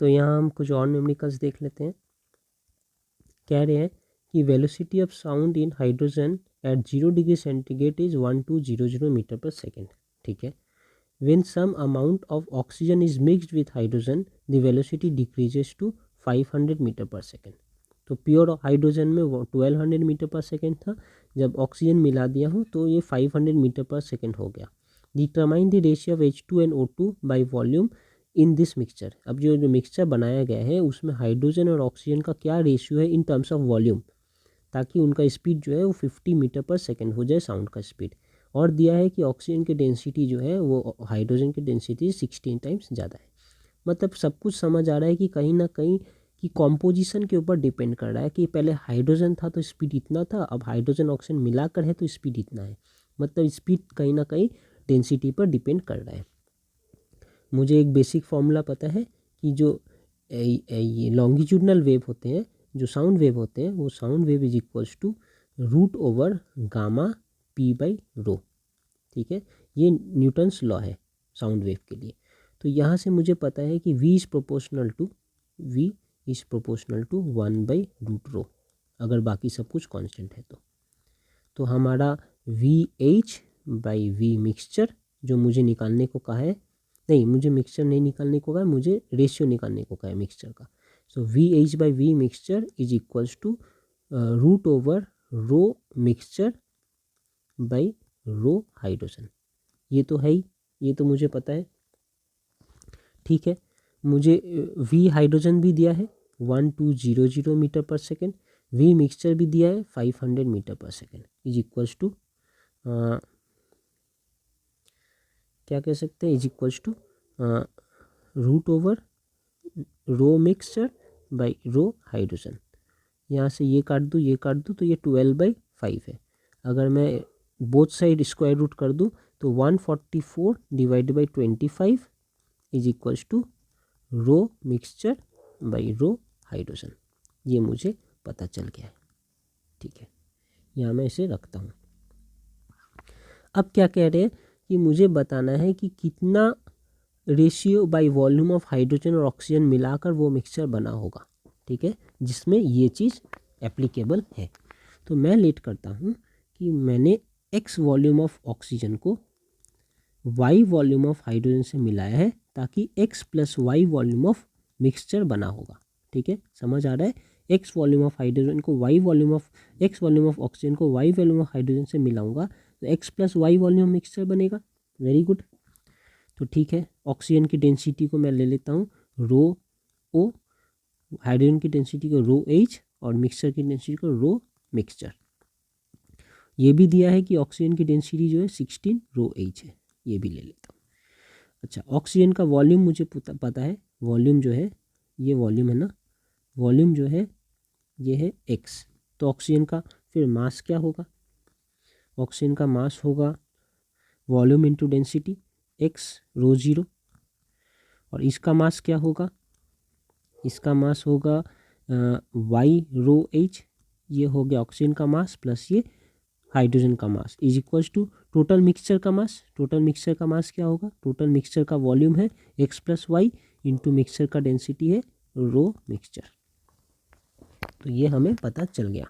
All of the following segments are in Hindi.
तो यहाँ हम कुछ और न्यूमेरिकल्स देख लेते हैं। कह रहे हैं कि velocity of sound in hydrogen at 0 degree centigrade is 1200 metre per second. ठीक है। When some amount of oxygen is mixed with hydrogen, the velocity decreases to 500 metre per second. तो प्योर हाइड्रोजन में वो 1200 मीटर पर सेकेंड था, जब ऑक्सीजन मिला दिया हूँ तो ये 500 मीटर पर सेकेंड हो गया। Determine the ratio of H2 and O2 by volume in this mixture. अब जो मिक्सचर बनाया गया है उसमें हाइड्रोजन और ऑक्सीजन का क्या रेशियो है इन टर्म्स ऑफ वॉल्यूम, ताकि उनका स्पीड जो है वो 50 मीटर पर सेकेंड हो जाए, साउंड का स्पीड। और दिया है कि ऑक्सीजन की डेंसिटी जो है वो हाइड्रोजन की डेंसिटी 16 टाइम्स ज़्यादा है। मतलब सब कुछ समझ आ रहा है कि कहीं ना कहीं कि कॉम्पोजिशन के ऊपर डिपेंड कर रहा है कि पहले हाइड्रोजन था तो स्पीड इतना था, अब हाइड्रोजन ऑक्सीजन मिलाकर है तो स्पीड इतना है। मतलब स्पीड कहीं ना कहीं डेंसिटी पर डिपेंड कर रहा है। मुझे एक बेसिक फॉर्मूला पता है कि जो ये लॉन्गिट्यूडनल वेव होते हैं, जो साउंड वेव होते हैं, वो sound wave is equals to root over gamma P by rho. ठीक है, ये न्यूटन्स लॉ है साउंड वेव के लिए। तो यहाँ से मुझे पता है कि v is proportional to 1 by root rho, अगर बाकी सब कुछ कांस्टेंट है तो हमारा V H by V mixture जो मुझे निकालने को कहा है, नहीं मुझे मिक्सचर नहीं निकालने को कहा है, मुझे रेशियो निकालने को कहा है मिक्सचर का। So V H by V mixture is equals to root over rho mixture by rho hydrogen. ये तो है ही, ये तो मुझे पता है। ठीक है, मुझे वी हाइड्रोजन भी दिया है 1200 metre per second, we mixture भी दिया है 500 metre per second is equals to क्या कह सकते हैं, is equals to root over rho mixture by rho hydrogen. यहाँ से ये काट दूँ, ये काट दूँ तो ये 12/5 है। अगर मैं बोथ साइड स्क्वायर रूट कर दूँ तो 144 divide by 25 is equals to rho mixture by rho hydrogen. ये मुझे पता चल गया है। ठीक है, यहाँ मैं इसे रखता हूँ। अब क्या कह रहे हैं कि मुझे बताना है कि कितना ratio by volume of hydrogen और ऑक्सीजन मिलाकर वो मिक्सचर बना होगा। ठीक है, जिसमें ये चीज़ एप्लीकेबल है। तो मैं लेट करता हूँ कि मैंने x वॉल्यूम ऑफ ऑक्सीजन को y वॉल्यूम ऑफ हाइड्रोजन से मिलाया है, ताकि x plus y volume of mixture बना होगा। ठीक है, समझ आ रहा है। x वॉल्यूम ऑफ हाइड्रोजन को y volume of x volume of oxygen को y वॉल्यूम ऑफ हाइड्रोजन से मिलाऊंगा तो x plus y volume mixture बनेगा। Very good. तो ठीक है, ऑक्सीजन की डेंसिटी को मैं ले लेता हूँ रो ओ, हाइड्रोजन की डेंसिटी को रो एच और मिक्सचर की डेंसिटी को रो मिक्सचर। ये भी दिया है कि ऑक्सीजन की डेंसिटी जो है 16 रो एच है, ये भी ले लेता हूँ। अच्छा, ऑक्सीजन का वॉल्यूम मुझे पता है, वॉल्यूम जो है ये वॉल्यूम है ना, वॉल्यूम जो है ये है x। तो ऑक्सीजन का फिर मास क्या होगा, ऑक्सीजन का मास होगा वॉल्यूम इंटू डेंसिटी x रो जीरो, और इसका मास क्या होगा, इसका मास होगा y रो h। ये हो गया ऑक्सीजन का मास प्लस ये हाइड्रोजन का mass is equals to total mixture का मास। टोटल मिक्सचर का मास क्या होगा, टोटल मिक्सचर का वॉल्यूम है x plus Y into mixture का डेंसिटी है रो मिक्सचर। तो ये हमें पता चल गया।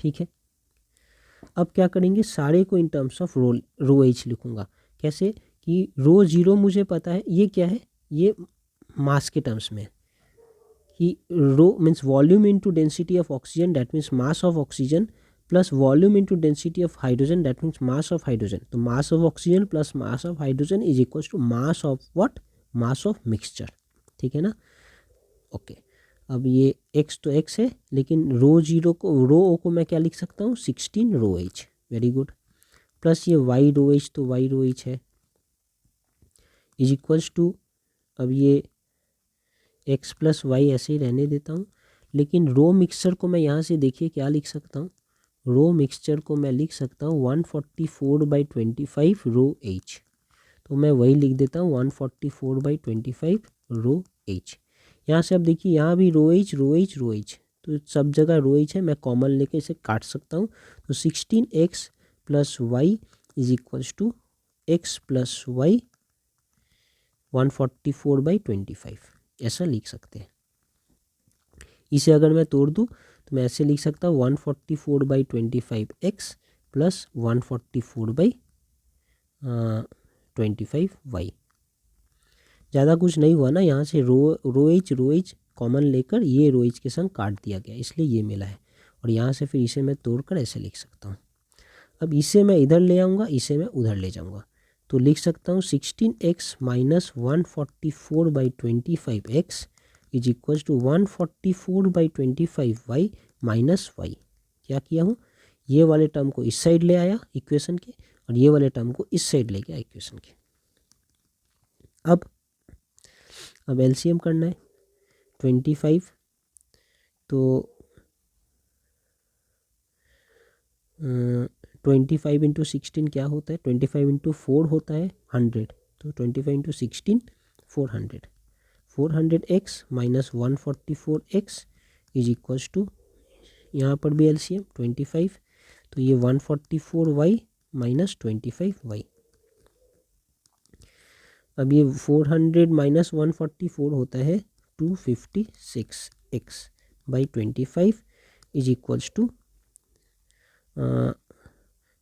ठीक है, अब क्या करेंगे, सारे को in terms of rho H लिखूंगा। कैसे कि रो जीरो मुझे पता है ये क्या है, ये मास के टर्म्स में कि rho means volume into density of oxygen, that means mass of oxygen, plus volume into density of hydrogen, that means mass of hydrogen. तो mass of oxygen plus mass of hydrogen is equal to mass of what, mass of mixture. ठीक है ना। ओके, अब ये x तो x है, लेकिन रो जीरो को, रो ओ को मैं क्या लिख सकता हूँ 16 रो एच। Very good. प्लस ये y रो एच, तो y रो एच है इज इक्वल्स टू, अब ये x प्लस वाई ऐसे ही रहने देता हूँ, लेकिन रो मिक्सचर को मैं यहाँ से देखिए क्या लिख सकता हूँ, रो मिक्सचर को मैं लिख सकता हूँ 144/25 रो एच। तो मैं वही लिख देता हूँ 144/25 रो एच। यहाँ से अब देखिए यहाँ भी रो एच रो एच रो एच, तो सब जगह रो एच है, मैं कॉमन लेके इसे काट सकता हूँ। तो 16x plus Y is equals to x plus Y 144/25। ऐसा लिख सकते हैं। इसे अगर मैं तोड़ दूँ तो मैं ऐसे लिख सकता हूँ 144/25x प्लस 144/25y। ज़्यादा कुछ नहीं हुआ ना, यहाँ से रो एच कॉमन लेकर ये रो एच के संग काट दिया गया, इसलिए ये मिला है। और यहाँ से फिर इसे मैं तोड़कर ऐसे लिख सकता हूँ। अब इसे मैं इधर ले आऊँगा, इसे मैं उधर ले जाऊँगा, तो लिख सकता हूँ 16x minus 144/25x is equal to 144/25y minus Y. क्या किया हूँ, ये वाले टर्म को इस साइड ले आया इक्वेशन के, और ये वाले टर्म को इस साइड ले गया इक्वेशन के। अब एलसीएम करना है 25, तो 25 इंटू 16 क्या होता है, 25 इंटू 4 होता है 100, तो 25 into 16 400। 400x minus 144x is equals to, यहाँ पर भी एलसीएम 25, तो ये 144y माइनस 25y। अब ये 400 माइनस 144 होता है 256x by 25 is equals to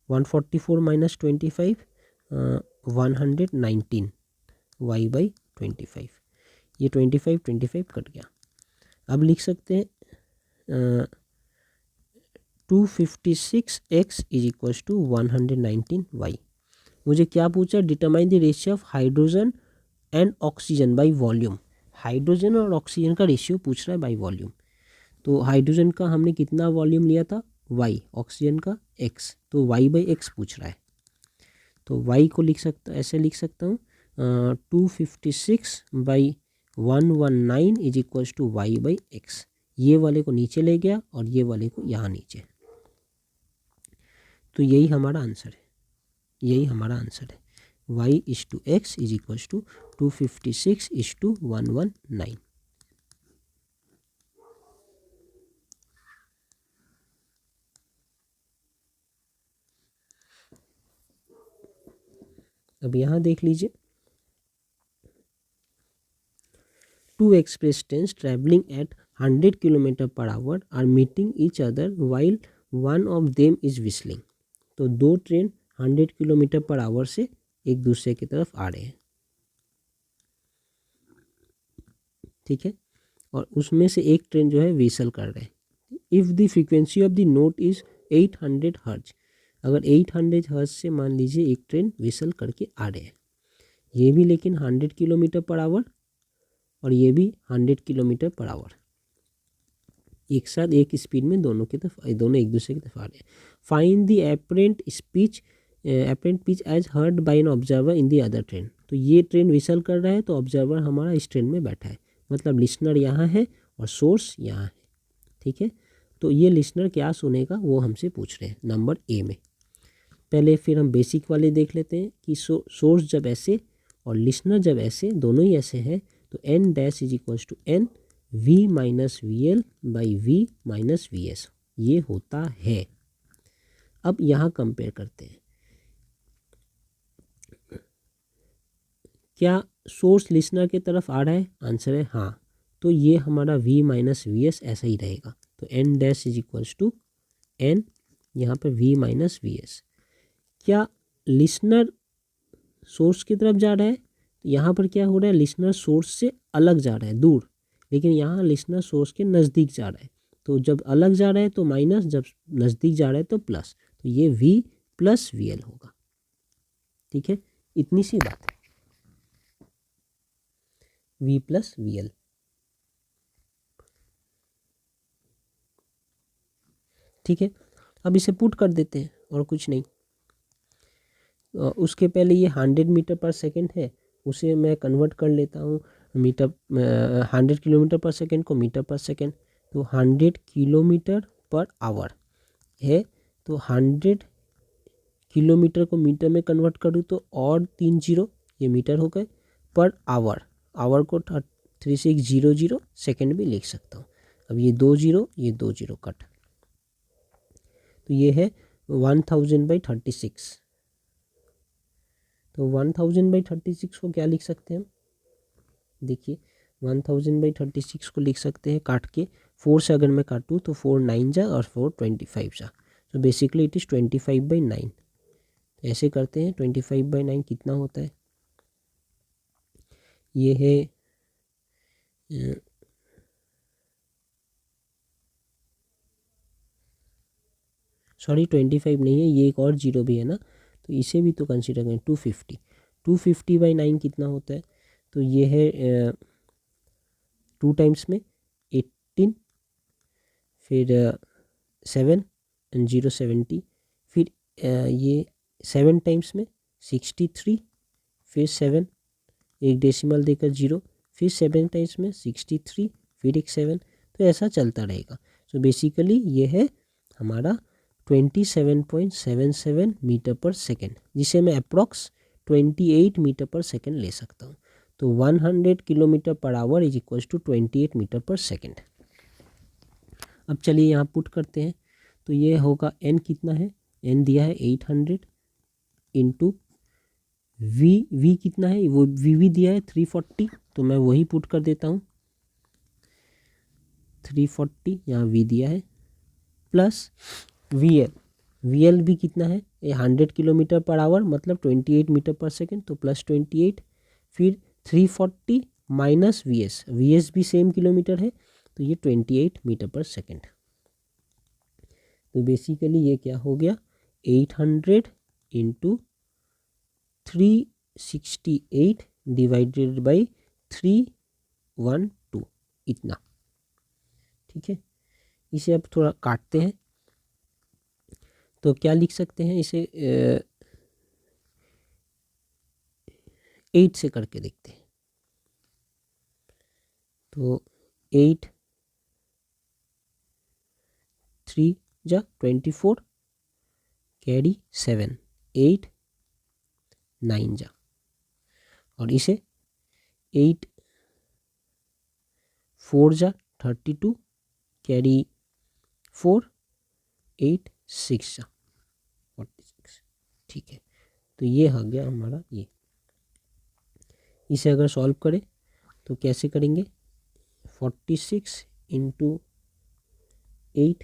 144 minus 25 119 y by 25। ये 25 कट गया। अब लिख सकते हैं 256x is equals to 119y। मुझे क्या पूछा, determine the ratio of hydrogen and oxygen by volume. Hydrogen और ऑक्सीजन का रेशियो पूछ रहा है बाय वॉल्यूम। तो हाइड्रोजन का हमने कितना वॉल्यूम लिया था y, ऑक्सीजन का x, तो y बाई एक्स पूछ रहा है। तो y को लिख सकता, ऐसे लिख सकता हूँ 256/119 is equals to y by X. ये वाले को नीचे ले गया और ये वाले को यहाँ नीचे, तो यही हमारा आंसर है, यही हमारा आंसर है। y is to X is equals to 256 is to 119। अब यहाँ देख लीजिए, two express trains travelling at 100 kilometre per hour are meeting each other while one of them is whistling. तो दो ट्रेन 100 किलोमीटर पर आवर से एक दूसरे की तरफ आ रहे हैं, ठीक है, और उसमें से एक ट्रेन जो है विसल कर रहे हैं। If the frequency of the note is 800 hertz, अगर 800 हर्ट्ज से मान लीजिए एक ट्रेन विसल करके आ रहे हैं, ये भी लेकिन 100 किलोमीटर पर आवर और ये भी 100 किलोमीटर पर आवर, एक साथ एक स्पीड में दोनों की तरफ, दोनों एक दूसरे की तरफ आ रहे हैं। Find the apparent pitch as heard by an observer in the other train. तो ये ट्रेन विसल कर रहा है, तो ऑब्जर्वर हमारा इस ट्रेन में बैठा है, मतलब लिसनर यहाँ है और सोर्स यहाँ है, ठीक है। तो ये लिसनर क्या सुनेगा वो हमसे पूछ रहे हैं नंबर ए में। पहले फिर हम बेसिक वाले देख लेते हैं कि सोर्स जब ऐसे और लिसनर जब ऐसे, दोनों ही ऐसे हैं, तो N dash is equals to N V minus V L by we minus V S, ये होता है। अब यहाँ कंपेयर करते हैं, क्या सोर्स लिसनर की तरफ आ रहा है, आंसर है हाँ, तो ये हमारा v माइनस वी एस ऐसा ही रहेगा। तो n dash is equals to n, यहाँ पर v माइनस वी एस। क्या लिसनर सोर्स की तरफ जा रहा है, तो यहाँ पर क्या हो रहा है, लिसनर सोर्स से अलग जा रहा है, दूर, लेकिन यहाँ लिसनर सोर्स के नज़दीक जा रहा है। तो जब अलग जा रहा है तो माइनस, जब नज़दीक जा रहा है तो प्लस, तो ये v प्लस वी एल होगा, ठीक है, इतनी सी बात है, v प्लस वी एल। ठीक है, अब इसे पुट कर देते हैं और कुछ नहीं। उसके पहले ये 100 मीटर पर सेकेंड है, उसे मैं कन्वर्ट कर लेता हूँ मीटर, 100 किलोमीटर पर सेकेंड को मीटर पर सेकेंड, तो 100 किलोमीटर पर आवर है, तो 100 किलोमीटर को मीटर में कन्वर्ट करूँ तो और 3 जीरो, ये मीटर हो गए, पर आवर, आवर को 3600 सेकेंड भी लिख सकता हूँ। अब ये 2 जीरो, ये 2 जीरो कट, तो ये है 1000/36। तो 1000/36 को क्या लिख सकते हैं हम, देखिए 1000/36 को लिख सकते हैं काट के, 4 से अगर मैं काटूँ तो 4 9 जा और 4 25 जा, तो बेसिकली इट इज़ 25/9। ऐसे करते हैं, 25/9 कितना होता है, ये है सॉरी 25 नहीं है, ये एक और जीरो भी है ना, तो इसे भी तो कंसिडर करें। 250, 250/9 कितना होता है, तो ये है 2 टाइम्स में 18, फिर 7 एंड 0 70, फिर ये 7 टाइम्स में 63, फिर 7 एक डेसिमल देकर 0, फिर 7 टाइम्स में 63, फिर एक 7, तो ऐसा चलता रहेगा। सो बेसिकली ये है हमारा 27.77 मीटर पर सेकेंड, जिसे मैं अप्रॉक्स 28 मीटर पर सेकेंड ले सकता हूँ। तो 100 kilometre per hour is equals to 28 metre per second. अब चलिए यहाँ पुट करते हैं, तो ये होगा n कितना है, n दिया है 800 इंटू v कितना है, वो v दिया है 340, तो मैं वही पुट कर देता हूँ 340, यहाँ v दिया है, प्लस वीएल भी कितना है, 100 किलोमीटर पर आवर मतलब 28 मीटर पर सेकेंड, तो प्लस 28, फिर 340 माइनस वीएस भी सेम किलोमीटर है, तो ये 28 मीटर पर सेकेंड। तो बेसिकली ये क्या हो गया, 800 इंटू 368 डिवाइडेड बाई 312, इतना। ठीक है, इसे अब थोड़ा काटते हैं, तो क्या लिख सकते हैं इसे, 8 से करके देखते हैं। तो 8 3 जा 24, कैरी 7, 8 9 जा, और इसे 8 4 जा 32, कैरी 4, 8 6 जा 46। ठीक है, तो ये आ गया हमारा ये। इसे अगर सॉल्व करें तो कैसे करेंगे, 46 इंटू 8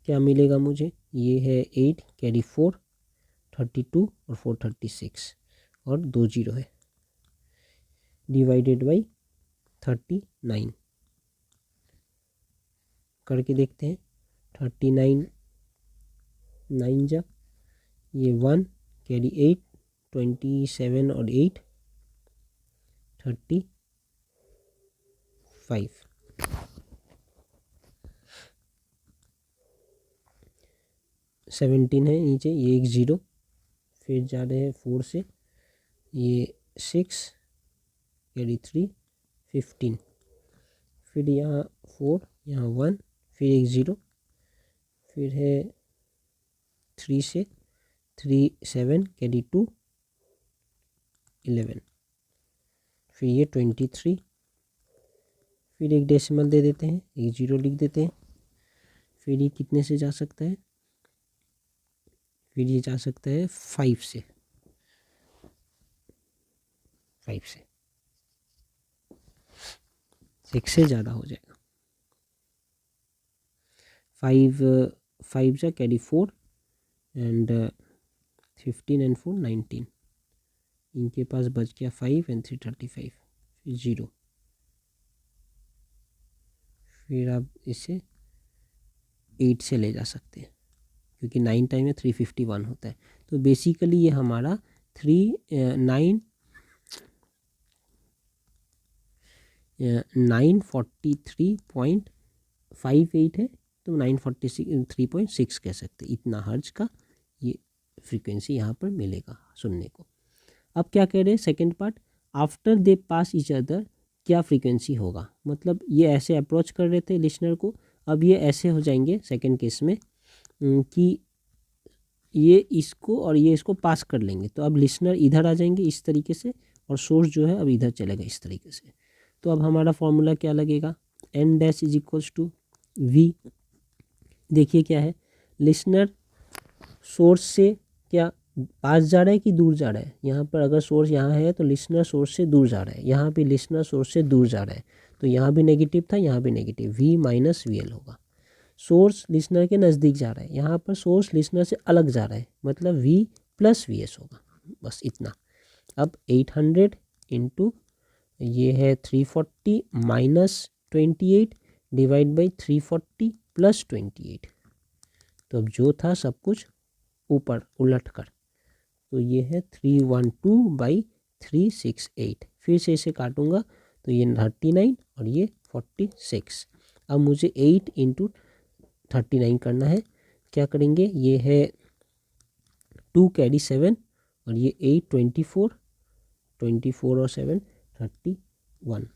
क्या मिलेगा मुझे, ये है 8 कैरी 4 32 और 4 36 और 2 जीरो है, डिवाइडेड बाई 39 करके देखते हैं। 39 9 जा, ये 1 कैरी 8 27 और 8 35, 17 है नीचे, ये एक ज़ीरो, फिर जा रहे हैं 4 से, ये 6 कैरी 3 15, फिर यहाँ 4 यहाँ 1, फिर एक ज़ीरो, फिर है 3 से 3 7 कैरी 2 11, फिर ये 23, फिर एक डेसिमल दे देते हैं, एक ज़ीरो लिख देते हैं, फिर ये कितने से जा सकता है, फिर ये जा सकता है 5 से, 6 से ज़्यादा हो जाएगा। 5 जा कैरी 4 एंड 15 एंड 4 19, इनके पास बच गया 5 एंड 3 35, फिर 0, फिर आप इसे 8 से ले जा सकते हैं क्योंकि 9 टाइम में 351 होता है। तो बेसिकली ये हमारा 943.58 है, तो 943.6 कह सकते हैं, इतना हर्ज का ये फ्रीक्वेंसी यहाँ पर मिलेगा सुनने को। अब क्या कह रहे हैं second part, after they pass each other क्या फ्रीक्वेंसी होगा, मतलब ये ऐसे अप्रोच कर रहे थे लिसनर को, अब ये ऐसे हो जाएंगे सेकेंड केस में कि ये इसको और ये इसको पास कर लेंगे, तो अब लिसनर इधर आ जाएंगे इस तरीके से, और सोर्स जो है अब इधर चलेगा इस तरीके से। तो अब हमारा फॉर्मूला क्या लगेगा, n dash is equals to v, देखिए क्या है, लिसनर सोर्स से क्या पास जा रहा है कि दूर जा रहा है? यहाँ पर अगर सोर्स यहाँ है तो लिसनर सोर्स से दूर जा रहा है, यहाँ पे लिसनर सोर्स से दूर जा रहा है, तो यहाँ भी नेगेटिव था, यहाँ भी नेगेटिव, V माइनस VL होगा। सोर्स लिसनर के नज़दीक जा रहा है, यहाँ पर सोर्स लिसनर से अलग जा रहा है, मतलब V प्लस VS होगा, बस इतना। अब 800 इंटू ये है 340 माइनस 28 डिवाइड बाई 340 प्लस 28, तो अब जो था सब कुछ ऊपर उलट कर, तो ये है 312/368। फिर से इसे काटूंगा तो ये 39 और ये 46। अब मुझे 8 इंटू 39 करना है, क्या करेंगे, ये है 2 कैरी 7 और ये 8 24 और 7 31,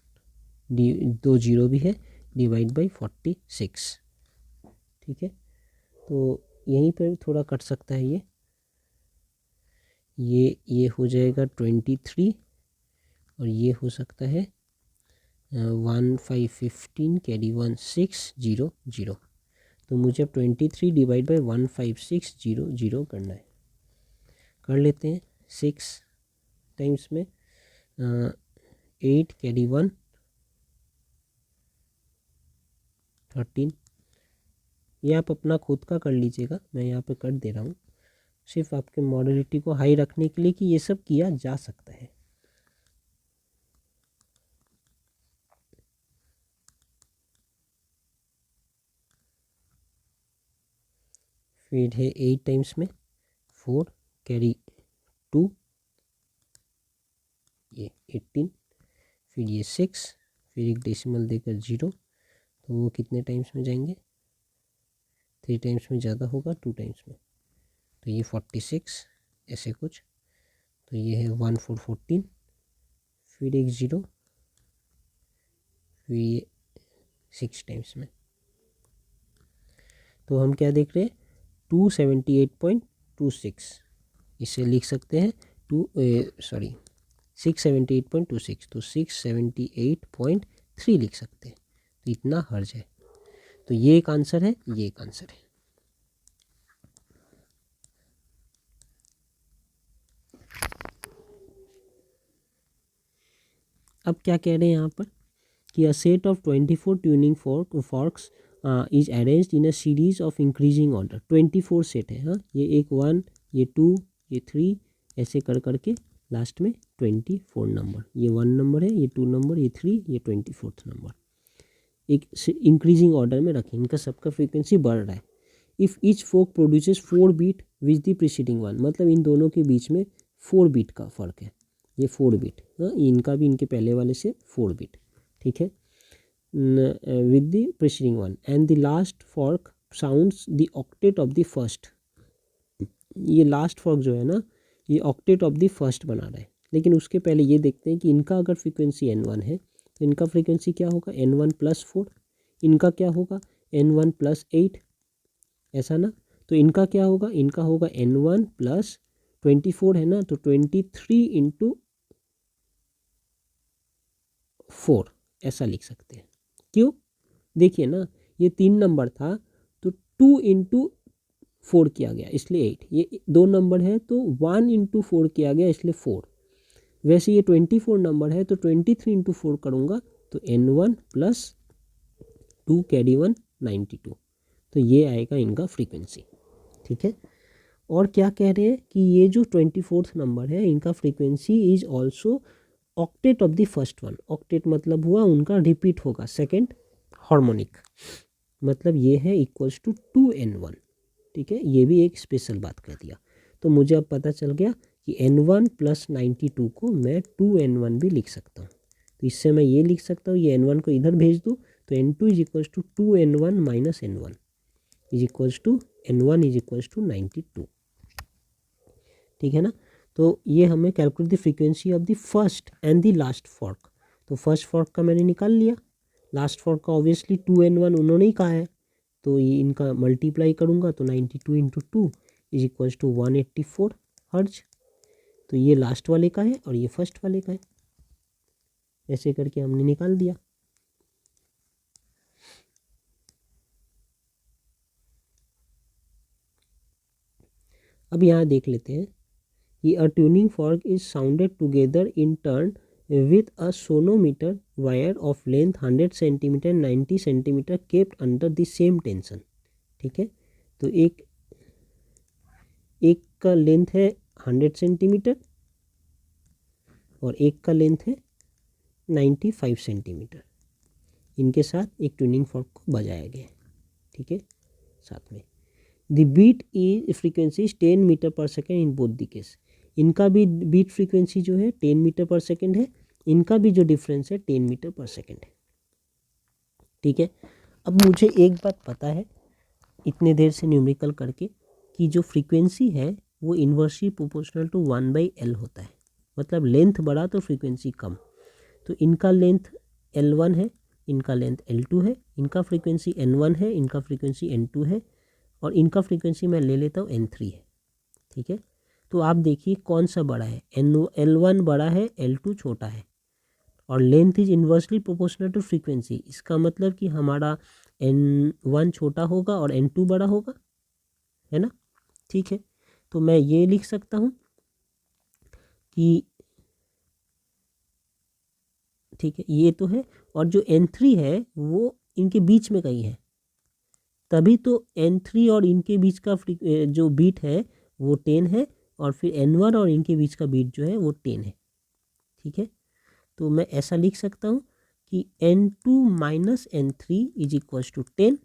दो जीरो भी है, डिवाइड बाई 46। ठीक है, तो यहीं पर थोड़ा कट सकता है, ये हो जाएगा 23 और ये हो सकता है 1515 कैरी 1600। तो मुझे अब 23 डिवाइड बाई 15600 करना है, कर लेते हैं। 6 टाइम्स में 8 कैरी 1 13, ये आप अपना खुद का कर लीजिएगा, मैं यहाँ पे कर दे रहा हूँ सिर्फ आपके मॉडलिटी को हाई रखने के लिए कि ये सब किया जा सकता है। फिर है 8 टाइम्स में 4 कैरी 2, ये 18, फिर ये 6, फिर एक डेसिमल देकर 0, तो वो कितने टाइम्स में जाएंगे, 3 टाइम्स में ज़्यादा होगा, 2 टाइम्स में, तो ये 46 ऐसे कुछ, तो ये है 1414, फिर एक 0, फिर ये 6 टाइम्स में, तो हम क्या देख रहे हैं 278.26, इसे लिख सकते हैं 678.26, तो 678.3 लिख सकते हैं, तो इतना हर्ज है। तो ये एक आंसर है, ये एक आंसर है। अब क्या कह रहे हैं यहाँ पर कि a set of 24 tuning forex is arranged in a series of increasing order. 24 set है, हाँ, ये एक 1, ये 2, ये 3, ऐसे कर करके लास्ट में 24 नंबर, ये 1 नंबर है, ये 2 नंबर, ये 3, ये 24th नंबर, एक इंक्रीजिंग ऑर्डर में रखें, इनका सबका फ्रीक्वेंसी बढ़ रहा है। If each fork produces 4 beat which the preceding 1, मतलब इन दोनों के बीच में 4 बीट का फ़र्क है, ये 4 बीट, हाँ, इनका भी इनके पहले वाले से 4 बीट, ठीक है, with the preceding one, and the last fork sounds the octet of the first। ये लास्ट फॉर्क जो है ना, ये ऑक्टेट ऑफ द फर्स्ट बना रहा है, लेकिन उसके पहले ये देखते हैं कि इनका अगर फ्रीक्वेंसी n1 है तो इनका फ्रीक्वेंसी क्या होगा, n1 + 4, इनका क्या होगा n1 + 8, ऐसा ना, तो इनका क्या होगा, इनका होगा n1 + 24 है ना, तो 23 इंटू 4 ऐसा लिख सकते हैं। क्यों, देखिए ना, ये 3 नंबर था तो 2 इंटू 4 किया गया इसलिए 8, ये 2 नंबर है तो 1 इंटू 4 किया गया इसलिए 4, वैसे ये 24 नंबर है तो 23 इंटू 4 करूँगा तो n1 + 2 कैरी 1 92, तो ये आएगा इनका फ्रीक्वेंसी, ठीक है। और क्या कह रहे हैं कि ये जो 24th नंबर है इनका frequency is also octet of the first one. Octet मतलब हुआ उनका रिपीट होगा सेकेंड हार्मोनिक, मतलब ये है इक्वल्स टू 2n1, ठीक है, ये भी एक स्पेशल बात कर दिया। तो मुझे अब पता चल गया कि n1 + 92 को मैं 2n1 भी लिख सकता हूँ, तो इससे मैं ये लिख सकता हूँ, ये n1 को इधर भेज दूँ तो n2 is equals to 2n1 minus n1 is equals to n1 is equals to 92, ठीक है ना। तो ये हमें calculate the frequency of the first and the last fork, तो फर्स्ट फॉर्क का मैंने निकाल लिया, लास्ट फॉर्क का ऑब्वियसली 2n1 उन्होंने ही कहा है, तो ये इनका मल्टीप्लाई करूँगा तो 92 इंटू 2 इज इक्वल्स टू 184 हर्ज, तो ये लास्ट वाले का है और ये फर्स्ट वाले का है, ऐसे करके हमने निकाल दिया। अब यहाँ देख लेते हैं कि a tuning fork is sounded together in turn with a sonometer wire of length 100 centimeter 90 centimeter kept under the same tension। ठीक है, तो एक का लेंथ है 100 सेंटीमीटर और एक का लेंथ है 95 सेंटीमीटर। इनके साथ एक ट्यूनिंग फॉर्क को बजाया गया है। ठीक है, साथ में the beat is frequency 10 metre per second in both the case. इनका भी बीट फ्रीक्वेंसी जो है 10 मीटर पर सेकेंड है, इनका भी जो डिफरेंस है 10 मीटर पर सेकेंड है। ठीक है, अब मुझे एक बात पता है इतने देर से न्यूमेरिकल करके कि जो फ्रीक्वेंसी है वो इन्वर्सली प्रोपोर्शनल टू 1/L होता है। मतलब लेंथ बड़ा तो फ्रीक्वेंसी कम। तो इनका लेंथ L1 है, इनका लेंथ L2 है, इनका फ्रीक्वेंसी N1 है, इनका फ्रीक्वेंसी N2 है और इनका फ्रीक्वेंसी मैं ले लेता हूँ N3 है। ठीक है, तो आप देखिए कौन सा बड़ा है, L1 बड़ा है, L2 छोटा है और length is inversely proportional to frequency. इसका मतलब कि हमारा N1 छोटा होगा और N2 बड़ा होगा, है ना। ठीक है, तो मैं ये लिख सकता हूँ कि ठीक है ये तो है, और जो N3 है वो इनके बीच में कहीं है, तभी तो N3 और इनके बीच का जो बीट है वो 10 है और फिर N1 और इनके बीच का बीट जो है वो 10 है। ठीक है, तो मैं ऐसा लिख सकता हूँ कि N2 minus N3 is equals to 10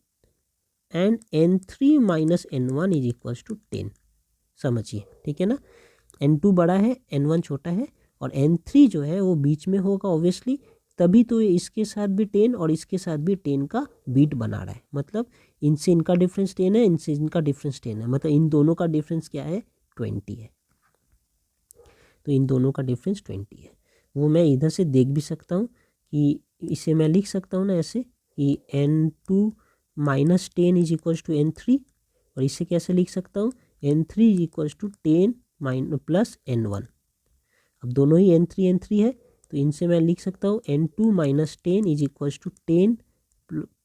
and N3 minus N1 is equals to 10। समझिए, ठीक है ना। N2 बड़ा है, N1 छोटा है और N3 जो है वो बीच में होगा ऑब्वियसली, तभी तो ये इसके साथ भी 10 और इसके साथ भी 10 का बीट बना रहा है। मतलब इनसे इनका डिफरेंस 10 है, इनसे इनका डिफरेंस 10 है, मतलब इन दोनों का डिफरेंस क्या है, 20 है। तो इन दोनों का डिफरेंस 20 है। वो मैं इधर से देख भी सकता हूँ कि इसे मैं लिख सकता हूँ ना ऐसे कि N2 minus 10 is equals to N3, और इसे कैसे लिख सकता हूँ, N3 is equals to 10 plus N1। अब दोनों ही N3 है तो इनसे मैं लिख सकता हूँ N2 minus 10 is equals to 10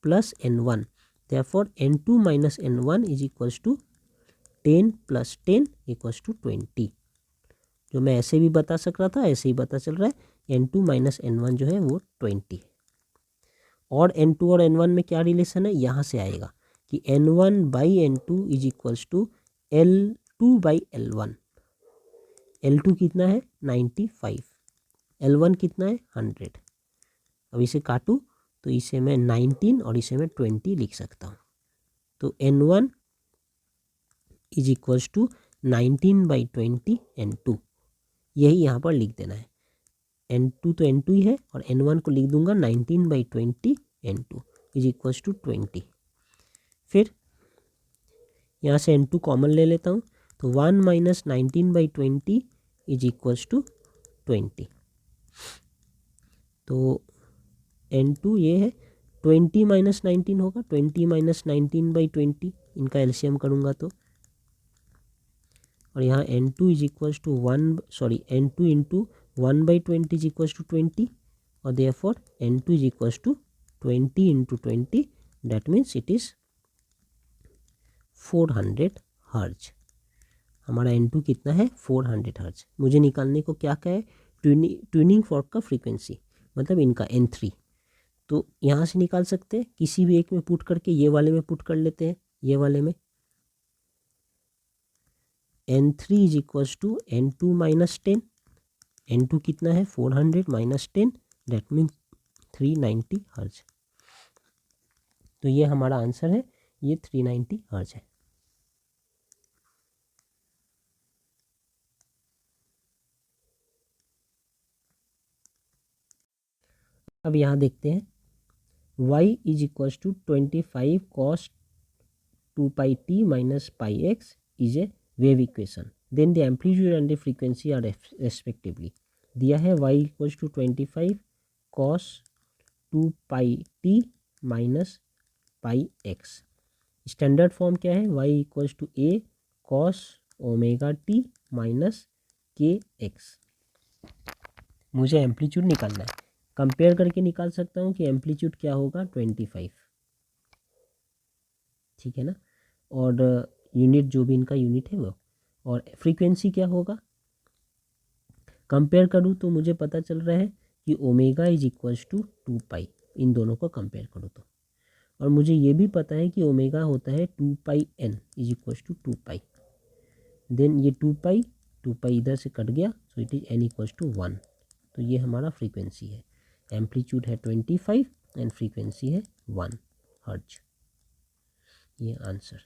plus N1। Therefore N2 minus N1 is equals to 10 plus 10 equals to 20। जो मैं ऐसे भी बता सक रहा था ऐसे ही पता चल रहा है, N2 माइनस N1 जो है वो 20 है। और N2 और N1 में क्या रिलेशन है, यहाँ से आएगा कि N1 by N2 is equals to L2 by L1। L2 कितना है 95, L1 कितना है 100। अब इसे काटूँ तो इसे मैं 19 और इसे मैं 20 लिख सकता हूँ। तो N1 is equals to 19 by 20 N2, यही यहाँ पर लिख देना है। N2 तो N2 ही है और N1 को लिख दूंगा 19 by 20 N2 is equals to 20। फिर यहाँ से N2 कॉमन ले लेता हूँ तो 1 minus 19 by 20 is equals to 20। तो N2 ये है, 20 माइनस 19 होगा, 20 माइनस 19 बाई 20, इनका एलसीएम करूँगा तो, और यहाँ N2 is equals to N2 into 1 by 20 is equals to 20 और therefore N2 is equals to 20 into 20, that means it is 400 hertz. हमारा N2 कितना है 400 हर्ज। मुझे निकालने को क्या है, ट्यूनिंग फॉर्क का फ्रीक्वेंसी, मतलब इनका N3। तो यहाँ से निकाल सकते हैं, किसी भी एक में पुट करके, ये वाले में पुट कर लेते हैं, ये वाले में N3 is equals to N2 minus 10। N2 कितना है 400 माइनस 10, दैट मीन्स 390 हर्ज। तो ये हमारा आंसर है, ये 390 हर्ज है। अब यहाँ देखते हैं, y is equals to 25 cos 2 pi t minus pi x is a wave equation, then the amplitude and the frequency are respectively। दिया है y equals to 25 cos 2 pi t minus pi x. Standard form क्या है, y equals to a cos omega t minus के एक्स। मुझे एम्पलीट्यूड निकालना है, कंपेयर करके निकाल सकता हूँ कि एम्पलीट्यूड क्या होगा 25, ठीक है ना, और यूनिट जो भी इनका यूनिट है वो, और फ्रीक्वेंसी क्या होगा कंपेयर करूँ तो मुझे पता चल रहा है कि ओमेगा इज इक्वल्स टू 2 पाई, इन दोनों को कंपेयर करूँ तो। और मुझे ये भी पता है कि ओमेगा होता है 2 pi n is equals to 2 pi. Then ये 2 पाई इधर से कट गया, so it is n equals to 1। तो ये हमारा फ्रीक्वेंसी है, एम्पलीट्यूड है 25 एंड फ्रीक्वेंसी है 1 हर्ट्ज। ये आंसर।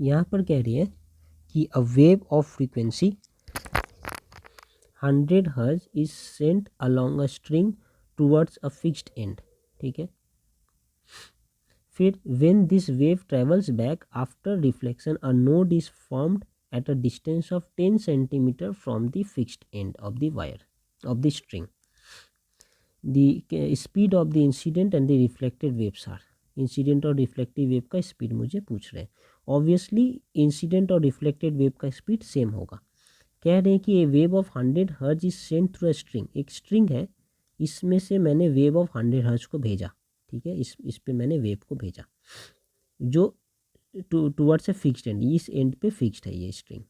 यहाँ पर कह रही है कि a wave of frequency 100 hertz is sent along a string towards a fixed end. ठीक है, फिर when this wave travels back after reflection a node is formed at a distance of 10 centimeter from the fixed end of the wire of the string. The speed of the incident and the reflected waves are, incident और रिफ्लेक्टिव वेव का स्पीड मुझे पूछ रहे हैं। ऑब्वियसली इंसिडेंट और रिफ्लेक्टेड वेव का स्पीड सेम होगा। कह रहे हैं कि ए वेव ऑफ 100 हर्ज is sent through a string, एक स्ट्रिंग है, इसमें से मैंने वेव ऑफ 100 हर्ज को भेजा। ठीक है, इस पे मैंने वेव को भेजा जो टूवर्ड्स ए फिक्स्ड एंड, इस एंड पे फिक्स्ड है ये string.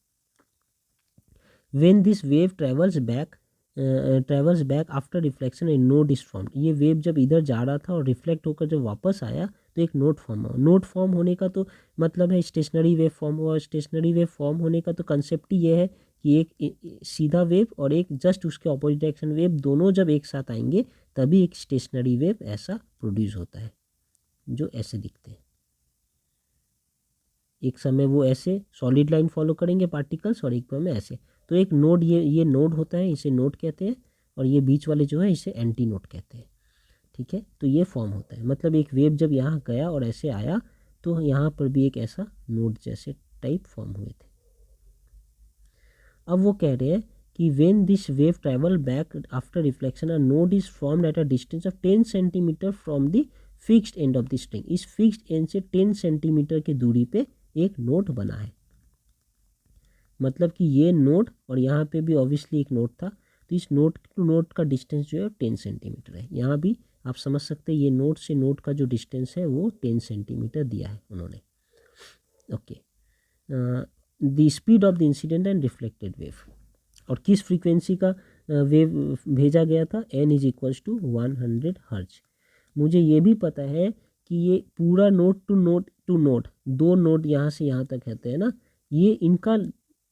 When this wave travels back after reflection A node is form, ये वेव जब इधर जा रहा था और रिफ्लेक्ट होकर जब वापस आया तो एक नोड फॉर्म हुआ। नोड फॉर्म होने का तो मतलब है स्टेशनरी वेव फॉर्म हुआ। स्टेशनरी वेव फॉर्म होने का तो कंसेप्ट ही ये है कि एक सीधा वेव और एक जस्ट उसके ऑपोजिट डायरेक्शन वेव दोनों जब एक साथ आएंगे तभी एक स्टेशनरी वेव ऐसा प्रोड्यूस होता है, जो ऐसे दिखते हैं। एक समय वो ऐसे सॉलिड लाइन फॉलो करेंगे पार्टिकल्स और एक में ऐसे। तो एक नोड, ये नोड होता है, इसे नोड कहते हैं, और ये बीच वाले जो है इसे एंटी नोड कहते हैं। ठीक है, तो ये फॉर्म होता है, मतलब एक वेव जब यहाँ गया और ऐसे आया तो यहाँ पर भी एक ऐसा नोड जैसे टाइप फॉर्म हुए थे। अब वो कह रहे हैं कि when this wave travel back after reflection a node is formed at a distance of 10 centimetre from the fixed end of the string, इस फिक्स्ड एंड से 10 सेंटीमीटर की दूरी पे एक नोड बना है। मतलब कि ये नोड और यहाँ पे भी ऑब्वियसली एक नोड था, तो इस नोड टू नोड का डिस्टेंस जो है 10 सेंटीमीटर है। यहाँ भी आप समझ सकते हैं ये नोड से नोड का जो डिस्टेंस है वो 10 सेंटीमीटर दिया है उन्होंने। Okay, the speed of the incident and reflected wave, और किस फ्रीक्वेंसी का वेव भेजा गया था, n इज इक्वल्स टू 100 हर्ज। मुझे ये भी पता है कि ये पूरा node to node to node, दो नोड यहाँ से यहाँ तक कहते हैं ना, ये इनका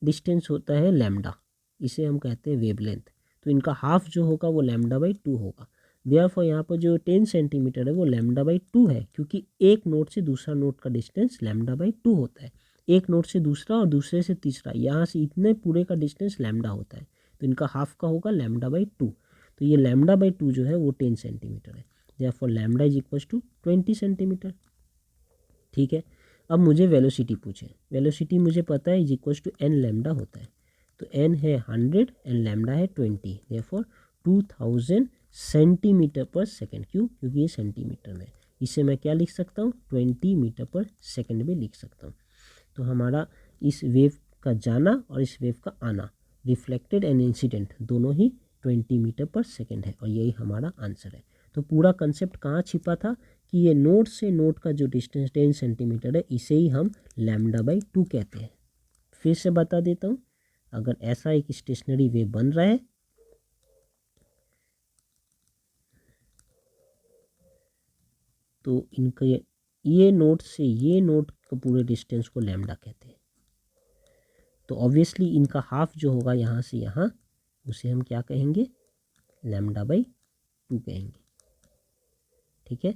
डिस्टेंस होता है लैम्डा, इसे हम कहते हैं वेवलेंथ। तो इनका हाफ जो होगा वो λ/2 होगा। देयरफॉर यहाँ पर जो 10 सेंटीमीटर है वो λ/2 है, क्योंकि एक नोड से दूसरा नोड का डिस्टेंस λ/2 होता है। एक नोड से दूसरा और दूसरे से तीसरा, यहाँ से इतने पूरे का डिस्टेंस लैम्डा होता है, तो इनका हाफ का होगा λ/2। तो ये λ/2 जो है वो 10 सेंटीमीटर है। Therefore lambda is equals to 20 centimetre. ठीक है, अब मुझे वेलोसिटी पूछे। वेलोसिटी मुझे पता है is equals to n lambda होता है। तो n है 100 एंड लैम्डा है 20, देयरफॉर 2000 सेंटीमीटर पर सेकेंड। क्यों? क्योंकि ये सेंटीमीटर में, इसे मैं क्या लिख सकता हूँ, 20 मीटर पर सेकेंड में लिख सकता हूँ। तो हमारा इस वेव का जाना और इस वेव का आना, रिफ्लेक्टेड एंड इंसिडेंट, दोनों ही 20 मीटर पर सेकेंड है, और यही हमारा आंसर है। तो पूरा कंसेप्ट कहाँ छिपा था कि ये नोड से नोड का जो डिस्टेंस 10 सेंटीमीटर है इसे ही हम λ/2 कहते हैं। फिर से बता देता हूँ, अगर ऐसा एक स्टेशनरी वेव बन रहा है तो इनका ये नोड से ये नोड का पूरे डिस्टेंस को लैम्डा कहते हैं। तो ऑब्वियसली इनका हाफ जो होगा यहाँ से यहाँ, उसे हम क्या कहेंगे, λ/2 कहेंगे। ठीक है,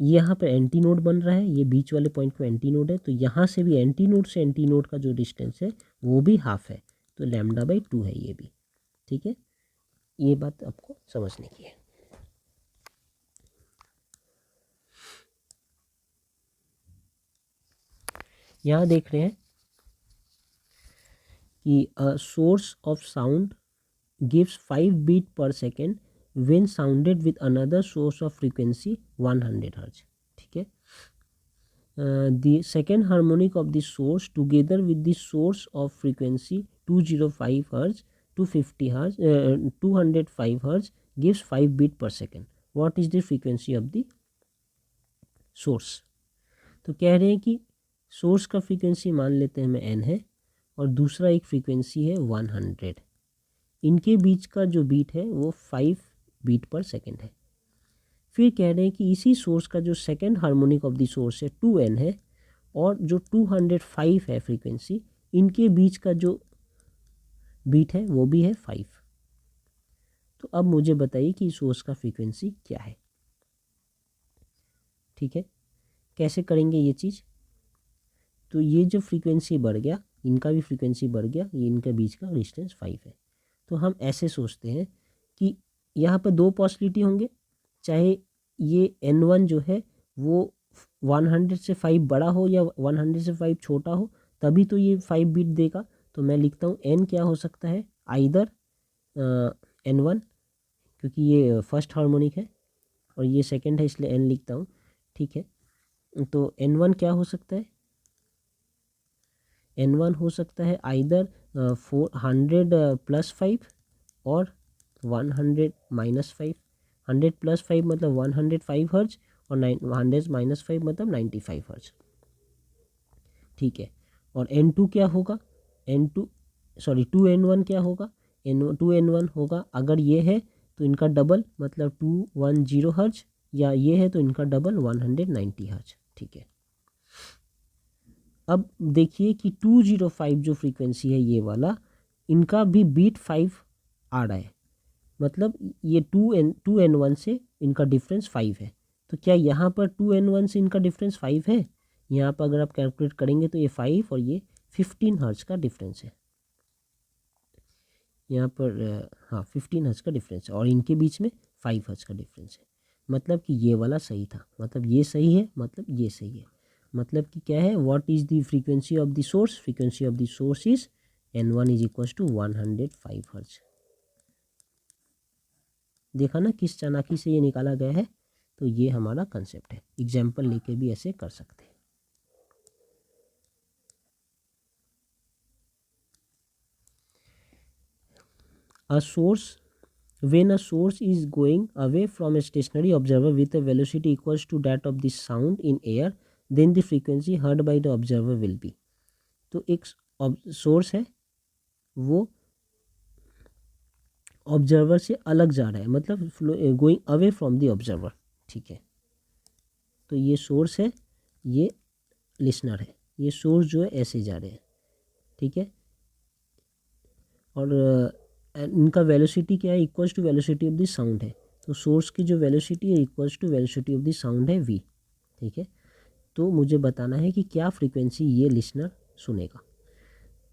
यहाँ पे एंटी नोड बन रहा है, ये बीच वाले पॉइंट पे एंटी नोड है, तो यहाँ से भी एंटी नोड से एंटी नोड का जो डिस्टेंस है वो भी हाफ है, तो λ/2 है ये भी। ठीक है, ये बात आपको समझने की है। यहाँ देख रहे हैं कि a source of sound gives 5 beat per second when sounded with another source of frequency 100 Hz. ठीक है, the second harmonic of the source together with the source of frequency 205 Hz, 250 Hz, 205 Hz gives 5 beat per second. What is the frequency of the source? तो कह रहे हैं कि सोर्स का फ्रीक्वेंसी मान लेते हैं मैं n है और दूसरा एक फ्रीक्वेंसी है 100। इनके बीच का जो बीट है वो 5 बीट पर सेकेंड है। फिर कह रहे हैं कि इसी सोर्स का जो second harmonic of the source है 2n है और जो 205 है फ्रीक्वेंसी, इनके बीच का जो बीट है वो भी है 5। तो अब मुझे बताइए कि सोर्स का फ्रीक्वेंसी क्या है। ठीक है, कैसे करेंगे ये चीज़। तो ये जो फ्रीक्वेंसी बढ़ गया, इनका भी फ्रीक्वेंसी बढ़ गया, ये इनके बीच का डिस्टेंस 5 है। तो हम ऐसे सोचते हैं कि यहाँ पर दो पॉसिबिलिटी होंगे, चाहे ये n1 जो है वो 100 से 5 बड़ा हो या 100 से 5 छोटा हो, तभी तो ये 5 बीट देगा। तो मैं लिखता हूँ n क्या हो सकता है, आइदर n1, क्योंकि ये फर्स्ट हार्मोनिक है और ये सेकंड है इसलिए n लिखता हूँ। ठीक है, तो n1 क्या हो सकता है, n1 हो सकता है आइदर 400 प्लस 5 और 100 माइनस 5। 100 प्लस 5 मतलब 105 हर्ज और 100 माइनस 5 मतलब 95 हर्ज। ठीक है, और n2 क्या होगा, n2 सॉरी 2n1 क्या होगा, n2n1 होगा, अगर ये है तो इनका डबल मतलब 210 हर्ज, या ये है तो इनका डबल 190 हर्ज। ठीक है, अब देखिए कि 205 जो फ्रीक्वेंसी है ये वाला, इनका भी बीट 5 आ रहा है, मतलब ये 2n1 से इनका डिफरेंस 5 है। तो क्या यहाँ पर 2n1 से इनका डिफरेंस 5 है, यहाँ पर अगर आप कैलकुलेट करेंगे तो ये 5 और ये 15 हर्ज का डिफरेंस है। यहाँ पर हाँ 15 हर्ज का डिफरेंस है और इनके बीच में 5 हर्ज का डिफरेंस है। मतलब कि ये वाला सही था, मतलब ये सही है, मतलब ये सही है। मतलब कि क्या है, what is the frequency of the source, frequency of the source is n1 is equal to 105 hertz. देखा ना किस चालाकी से ये निकाला गया है। तो ये हमारा कंसेप्ट है, एग्जाम्पल लेके भी ऐसे कर सकते हैं। A source, when a source is going away from a stationary observer with a velocity equals to that of the sound in air, then the frequency heard by the observer will be। तो एक सोर्स है वो ऑब्जर्वर से अलग जा रहा है, मतलब going away from the observer. ठीक है, तो ये सोर्स है, ये लिसनर है, ये सोर्स जो है ऐसे जा रहे हैं। ठीक है, और इनका वेलोसिटी क्या है, equals to velocity of the sound है। तो सोर्स की जो वेलोसिटी है equals to velocity of the sound है v। ठीक है, तो मुझे बताना है कि क्या फ्रीक्वेंसी ये लिसनर सुनेगा।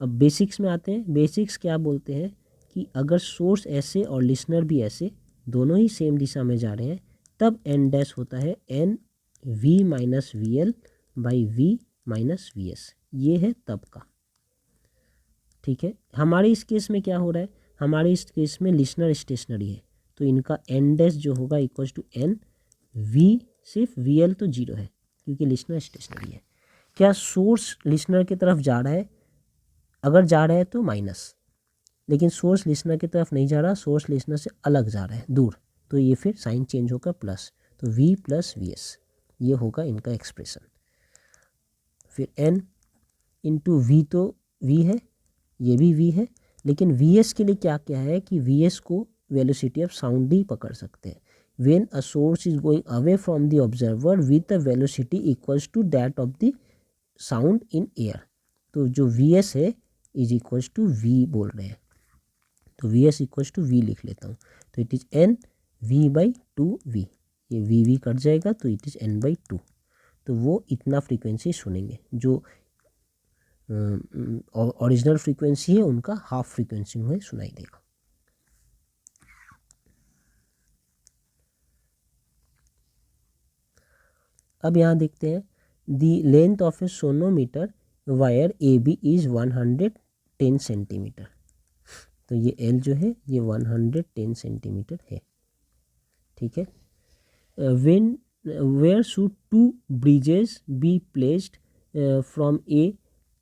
अब बेसिक्स में आते हैं। बेसिक्स क्या बोलते हैं कि अगर सोर्स ऐसे और लिसनर भी ऐसे दोनों ही सेम दिशा में जा रहे हैं, तब n डैश होता है n v minus V L by we minus V S. ये है तब का। ठीक है, हमारे इस केस में क्या हो रहा है, हमारे इस केस में लिसनर स्टेशनरी है, तो इनका n डैश जो होगा इक्वल्स टू n v, सिर्फ वी एल तो जीरो है क्योंकि लिसनर स्टेशनरी है। क्या सोर्स लिसनर की तरफ जा रहा है, अगर जा रहा है तो माइनस, लेकिन सोर्स लिसनर की तरफ नहीं जा रहा, सोर्स लिसनर से अलग जा रहा है, दूर, तो ये फिर साइन चेंज होकर प्लस, तो v प्लस वी एस, ये होगा इनका एक्सप्रेशन। फिर n इंटू वी, तो v है, ये भी v है, लेकिन वी एस के लिए क्या क्या है कि वी एस को वेलोसिटी ऑफ साउंड ही पकड़ सकते हैं। When a source is going away from the observer with a velocity equals to that of the sound in air, तो जो वी एस है इज इक्वल्स टू वी बोल रहे हैं, तो v s equals to v लिख लेता हूँ। तो it is n v by two v, ये वी कट जाएगा तो it is N by two. तो वो इतना फ्रीक्वेंसी सुनेंगे, जो ओरिजिनल फ्रीक्वेंसी है उनका हाफ फ्रीक्वेंसी में सुनाई देगा। अब यहाँ देखते हैं, the length of a sonometer wire A B is 110 centimetre. तो ये एल जो है ये 110 सेंटीमीटर है। ठीक है, when where should two bridges be placed from A,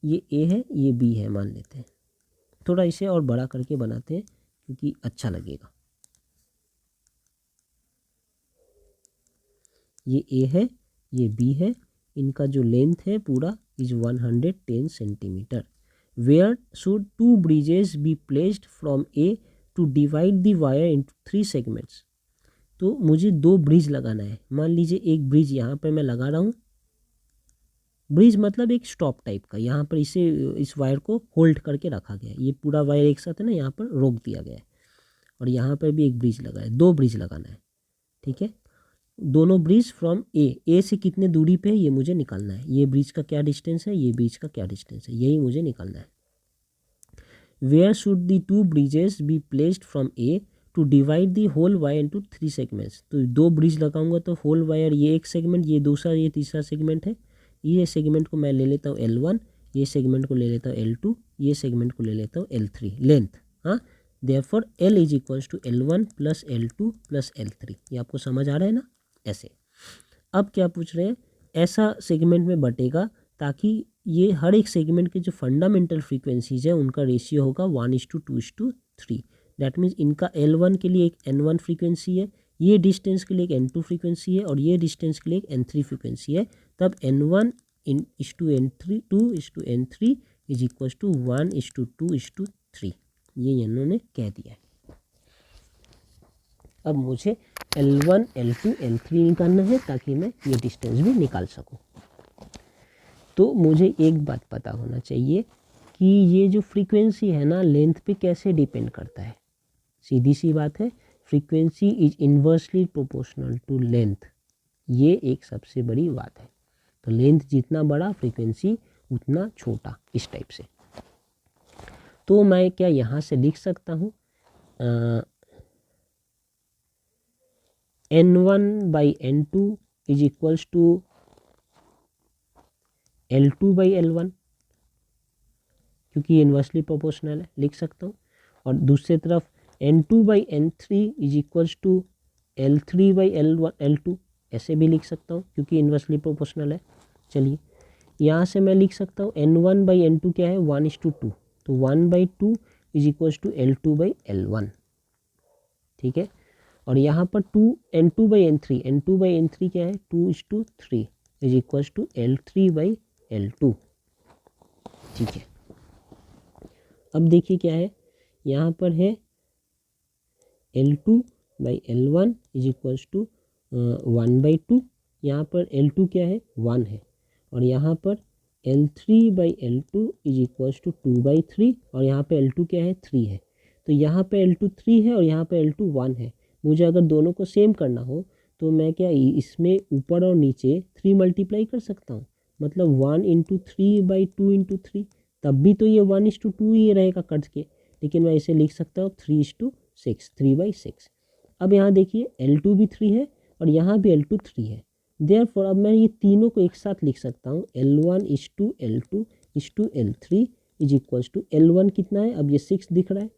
ये ए है ये बी है मान लेते हैं, थोड़ा इसे और बड़ा करके बनाते हैं क्योंकि अच्छा लगेगा। ये ए है ये बी है, इनका जो लेंथ है पूरा is 110 centimeter. Where should two bridges be placed from A to divide the wire into 3 segments? तो मुझे 2 ब्रिज लगाना है। मान लीजिए एक ब्रिज यहाँ पर मैं लगा रहा हूँ। ब्रिज मतलब एक स्टॉप टाइप का, यहाँ पर इस वायर को होल्ड करके रखा गया है। ये पूरा वायर एक साथ है ना, यहाँ पर रोक दिया गया है और यहाँ पर भी एक ब्रिज लगा है। 2 ब्रिज लगाना है, ठीक है। दोनों ब्रिज फ्रॉम ए से कितने दूरी पे है ये मुझे निकालना है। ये ब्रिज का क्या डिस्टेंस है, ये ब्रिज का क्या डिस्टेंस है, यही मुझे निकालना है। Where should the 2 bridges be placed from A to divide the whole wire into 3 segments. तो 2 ब्रिज लगाऊंगा तो होल वायर ये एक सेगमेंट, ये दूसरा, ये तीसरा सेगमेंट है। ये सेगमेंट को मैं ले लेता हूँ L1, ये सेगमेंट को ले लेता हूँ L2, ये सेगमेंट को ले लेता हूँ L3 लेंथ। हाँ, therefore L is equals to L1 plus L2 plus L3। ये आपको समझ आ रहा है ना, ऐसे। अब क्या पूछ रहे हैं, ऐसा सेगमेंट में बटेगा ताकि ये हर एक सेगमेंट के जो फंडामेंटल फ्रीक्वेंसीज है उनका रेशियो होगा 1:2:3। दैट मीन्स इनका L1 के लिए एक N1 फ्रीक्वेंसी है, ये डिस्टेंस के लिए एक N2 फ्रीक्वेंसी है और ये डिस्टेंस के लिए एक N3 फ्रीक्वेंसी है। तब N1 N3 2:N3 is equal to 1:2:3। ये इन्होंने कह दिया है। अब मुझे L1 L2 L3 निकालना है ताकि मैं ये डिस्टेंस भी निकाल सकूं। तो मुझे एक बात पता होना चाहिए कि ये जो फ्रीक्वेंसी है ना, लेंथ पे कैसे डिपेंड करता है। सीधी सी बात है, frequency is inversely proportional to length. ये एक सबसे बड़ी बात है। तो लेंथ जितना बड़ा, फ्रीक्वेंसी उतना छोटा, इस टाइप से। तो मैं क्या यहाँ से लिख सकता हूँ N1/N2 is equals to L2/L1, क्योंकि ये इन्वर्सली प्रोपोर्शनल है, लिख सकता हूँ। और दूसरी तरफ N2/N3 is equals to L3/L2, ऐसे भी लिख सकता हूँ क्योंकि इन्वर्सली प्रोपोर्शनल है। चलिए, यहाँ से मैं लिख सकता हूँ N1/N2 क्या है, 1:2। तो 1/2 इज इक्वल्स टू L2/L1, ठीक है। और यहाँ पर N2/N3 क्या है, 2:3 इज इक्वल्स टू L3/L2, ठीक है। अब देखिए क्या है, यहाँ पर है L2/L1 इज इक्वल्स टू 1/2। यहाँ पर L2 क्या है, 1 है। और यहाँ पर L3/L2 इज इक्वल्स टू 2/3 और यहाँ पे L2 क्या है, 3 है। तो यहाँ पे L2 3 है और यहाँ पे L2 1 है। मुझे अगर दोनों को सेम करना हो तो मैं क्या इसमें ऊपर और नीचे 3 मल्टीप्लाई कर सकता हूँ, मतलब 1 × 3/2 × 3, तब भी तो ये 1:2 ही रहेगा कट के। लेकिन मैं इसे लिख सकता हूँ 3:6, 3/6। अब यहाँ देखिए L2 भी 3 है और यहाँ भी L2 3 है। देयरफॉर अब मैं ये तीनों को एक साथ लिख सकता हूँ, L1:L2:L3 is equals to L1 कितना है, अब ये 6 दिख रहा है,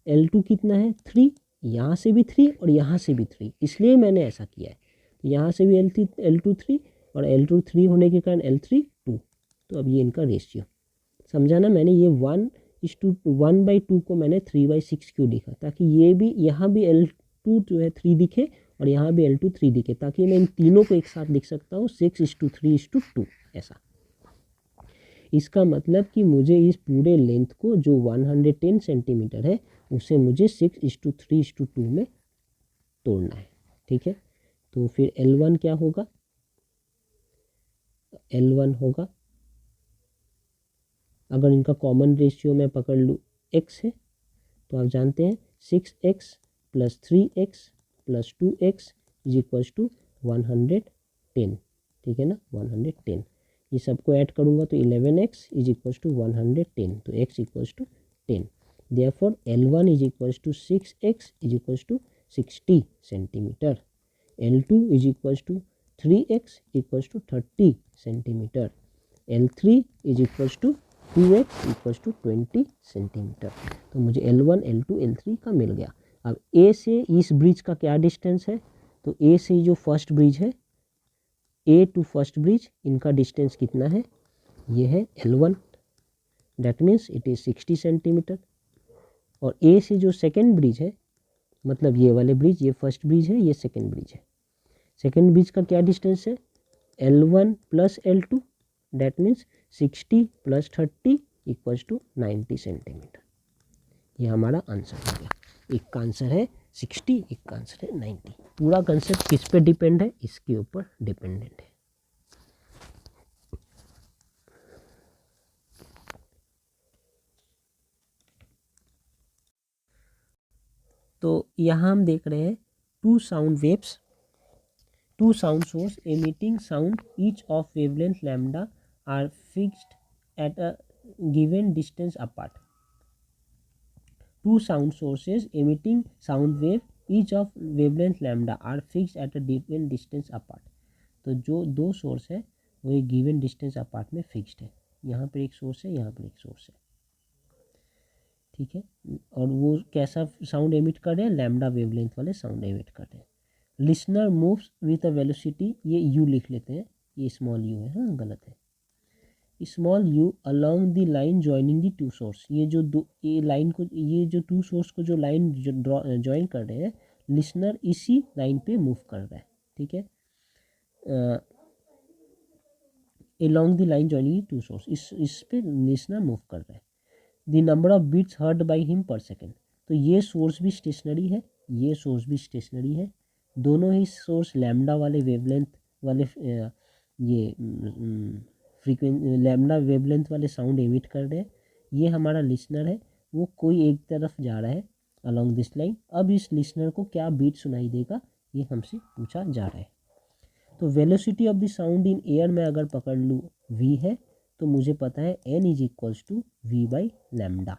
L2 कितना है, 3, यहाँ से भी 3 और यहाँ से भी 3, इसलिए मैंने ऐसा किया है। तो यहाँ से भी L2 3 और L2 3 होने के कारण L3 2। तो अब ये इनका रेशियो समझा ना। मैंने ये 1:1/2 को मैंने 3/6 क्यों लिखा, ताकि ये भी यहाँ भी L2 जो है 3 दिखे और यहाँ भी L2 3 दिखे, ताकि मैं इन तीनों को एक साथ लिख सकता हूँ 6:3:2 ऐसा। इसका मतलब कि मुझे इस पूरे लेंथ को जो 110 सेंटीमीटर है उसे मुझे 6:3:2 में तोड़ना है, ठीक है। तो फिर L1 क्या होगा, L1 होगा, अगर इनका कॉमन रेशियो मैं पकड़ लूँ x है तो आप जानते हैं 6x + 3x + 2x is equals to 110, ठीक है ना, 110। ये सबको ऐड करूँगा तो 11x इज इक्वल्स टू 110, तो x equals to 10। Therefore L1 is equals to 6x is equals to 60 centimetre, L2 is equals to 3x equals to 30 centimetre, L3 is equals to 2x equals to 20 centimetre. तो मुझे L1 L2 L3 का मिल गया। अब A से इस ब्रिज का क्या डिस्टेंस है, तो A से जो फर्स्ट ब्रिज है, A टू फर्स्ट ब्रिज, इनका डिस्टेंस कितना है, ये है L1, that means it is 60 centimetre. और A से जो सेकेंड ब्रिज है, मतलब ये वाले ब्रिज, ये फर्स्ट ब्रिज है, ये सेकेंड ब्रिज है, सेकेंड ब्रिज का क्या डिस्टेंस है, L1 + L2, that means 60 + 30 = 90 centimetre. ये हमारा आंसर हो गया। एक का आंसर है 60, एक का आंसर है 90। पूरा कंसेप्ट किस पे डिपेंड है? इसके ऊपर डिपेंडेंट है। तो यहाँ हम देख रहे हैं two sound waves, two sound source emitting sound each of wavelength lambda are fixed at a given distance apart. Two sound sources emitting sound wave each of wavelength lambda are fixed at a given distance apart. तो जो दो सोर्स है वो एक गिवन डिस्टेंस अपार्ट में फिक्स्ड है। यहाँ पर एक सोर्स है, यहाँ पर एक सोर्स है, ठीक है। और वो कैसा साउंड एमिट कर रहे हैं? लैम्डा वेवलेंथ वाले साउंड एमिट कर रहे हैं। Listener moves with a velocity, ये यू लिख लेते हैं, ये स्मॉल यू है, हाँ गलत है, small you along the line joining the two source. ये जो दो, ये लाइन को, ये जो टू सोर्स को जो लाइन ज्वाइन कर रहे हैं, लिसनर इसी लाइन पे मूव कर रहा है, ठीक है। Along the line joining two source, इस पे लिसनर मूव कर रहा है। The number of beats heard by him per second, तो ये सोर्स भी स्टेशनरी है, ये सोर्स भी स्टेशनरी है, दोनों ही सोर्स लैम्डा वाले वेवलेंथ वाले ये फ्रीक्वेंसी लैम्डा वेवलेंथ वाले साउंड एमिट कर रहे हैं। ये हमारा लिसनर है, वो कोई एक तरफ जा रहा है अलोंग दिस लाइन। अब इस लिसनर को क्या बीट सुनाई देगा, ये हमसे पूछा जा रहा है। तो velocity of the sound in air में अगर पकड़ लूँ v है, तो मुझे पता है n = v/λ।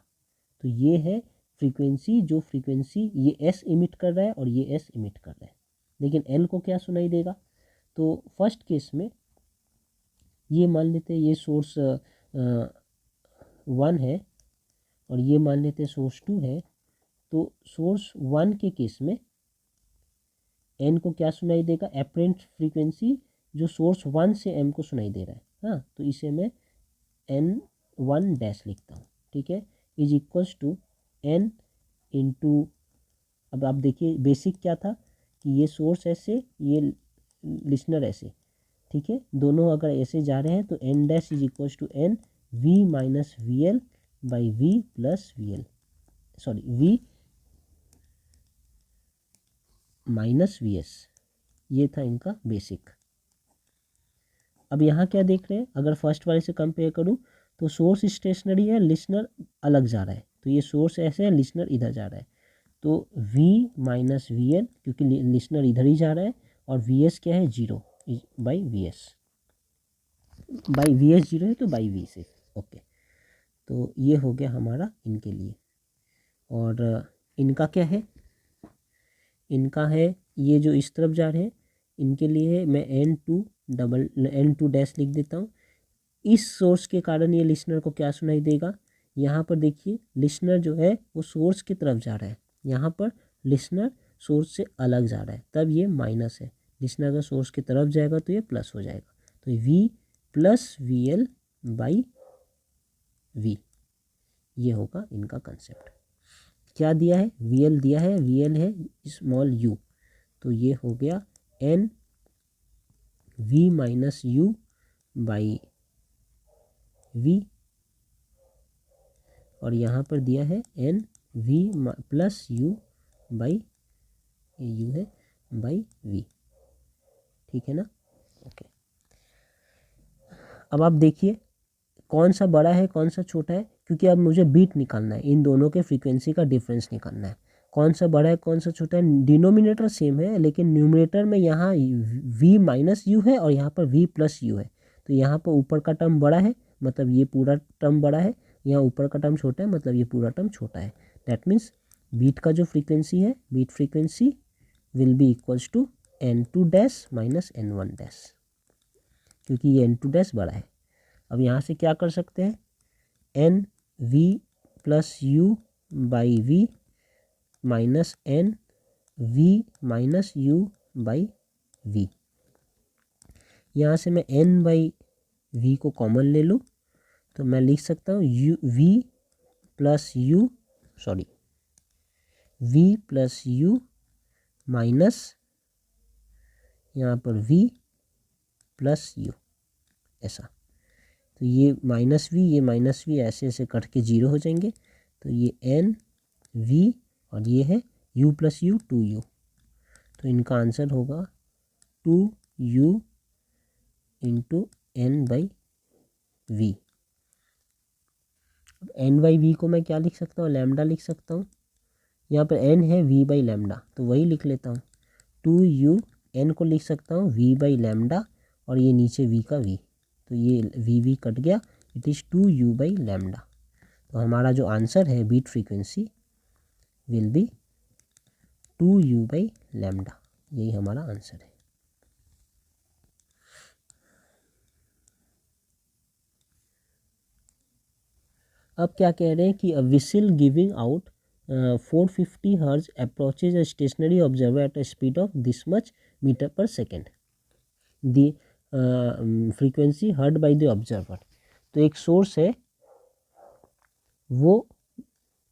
तो ये है फ्रीक्वेंसी, जो फ्रीक्वेंसी ये s इमिट कर रहा है और ये s इमिट कर रहा है। लेकिन l को क्या सुनाई देगा? तो फर्स्ट केस में ये मान लेते हैं ये सोर्स 1 है और ये मान लेते हैं सोर्स 2 है। तो सोर्स 1 के केस में n को क्या सुनाई देगा? एपरेंट फ्रीक्वेंसी जो सोर्स 1 से m को सुनाई दे रहा है, हाँ, तो इसे मैं n1 लिखता हूँ, ठीक है, = n इंटू, अब आप देखिए बेसिक क्या था कि ये सोर्स ऐसे, ये लिसनर ऐसे, ठीक है, दोनों अगर ऐसे जा रहे हैं तो n' = n v - vl by v plus vl, sorry v minus vs, ये था इनका बेसिक। अब यहाँ क्या देख रहे हैं? अगर फर्स्ट वाले से कंपेयर करूँ तो सोर्स स्टेशनरी है, लिसनर अलग जा रहा है, तो ये सोर्स ऐसे है, लिसनर इधर जा रहा है, तो v - vl, क्योंकि लिसनर इधर ही जा रहा है, और vs क्या है? 0 बाई vs, बाई vs 0 है तो बाई v से, ओके। तो ये हो गया हमारा इनके लिए। और इनका क्या है? इनका है ये जो इस तरफ जा रहे हैं, इनके लिए मैं n2 लिख देता हूँ। इस सोर्स के कारण ये लिसनर को क्या सुनाई देगा? यहाँ पर देखिए लिसनर जो है वो सोर्स की तरफ जा रहा है, यहाँ पर लिसनर सोर्स से अलग जा रहा है, तब ये माइनस है। लिसनर अगर सोर्स की तरफ जाएगा तो ये प्लस हो जाएगा, तो v + vl बाई v, ये होगा इनका कंसेप्ट। क्या दिया है? vl दिया है, vl है स्मॉल u, तो ये हो गया n v - u by v, और यहाँ पर दिया है n v plus u by u है बाई v, ठीक है ना, ओके। अब आप देखिए कौन सा बड़ा है कौन सा छोटा है, क्योंकि अब मुझे बीट निकालना है, इन दोनों के फ्रीक्वेंसी का डिफरेंस निकालना है। कौन सा बड़ा है कौन सा छोटा है? डिनोमिनेटर सेम है, लेकिन न्यूमरेटर में यहाँ v माइनस यू है और यहाँ पर v प्लस यू है, तो यहाँ पर ऊपर का टर्म बड़ा है, मतलब ये पूरा टर्म बड़ा है, यहाँ ऊपर का टर्म छोटा है, मतलब ये पूरा टर्म छोटा है। दैट मीन्स बीट का जो फ्रीक्वेंसी है, beat frequency will be equals to n2 minus n1, क्योंकि ये n2 बड़ा है। अब यहाँ से क्या कर सकते हैं? n v plus you by v minus n v minus you by v, यहाँ से मैं n बाई v को कॉमन ले लूँ तो मैं लिख सकता हूँ v प्लस u माइनस यहाँ पर v प्लस u, ऐसा। तो ये माइनस वी ऐसे ऐसे कट के जीरो हो जाएंगे। तो ये एन वी और ये है यू प्लस यू, 2u। तो इनका आंसर होगा 2u into n by v. अब एन बाई वी को मैं क्या लिख सकता हूँ, लैम्डा लिख सकता हूँ। यहाँ पर एन है वी बाई लैम्डा, तो वही लिख लेता हूँ। 2u, एन को लिख सकता हूँ वी बाई लैम्डा और ये नीचे वी का वी, तो ये वी कट गया, it is 2u by lambda. तो हमारा जो आंसर है beat frequency will be 2u by lambda, यही हमारा आंसर है। अब क्या कह रहे हैं कि अ whistle giving out 450 hertz approaches a stationary observer at a speed of this much metre per second, the frequency heard by the observer. तो एक सोर्स है, वो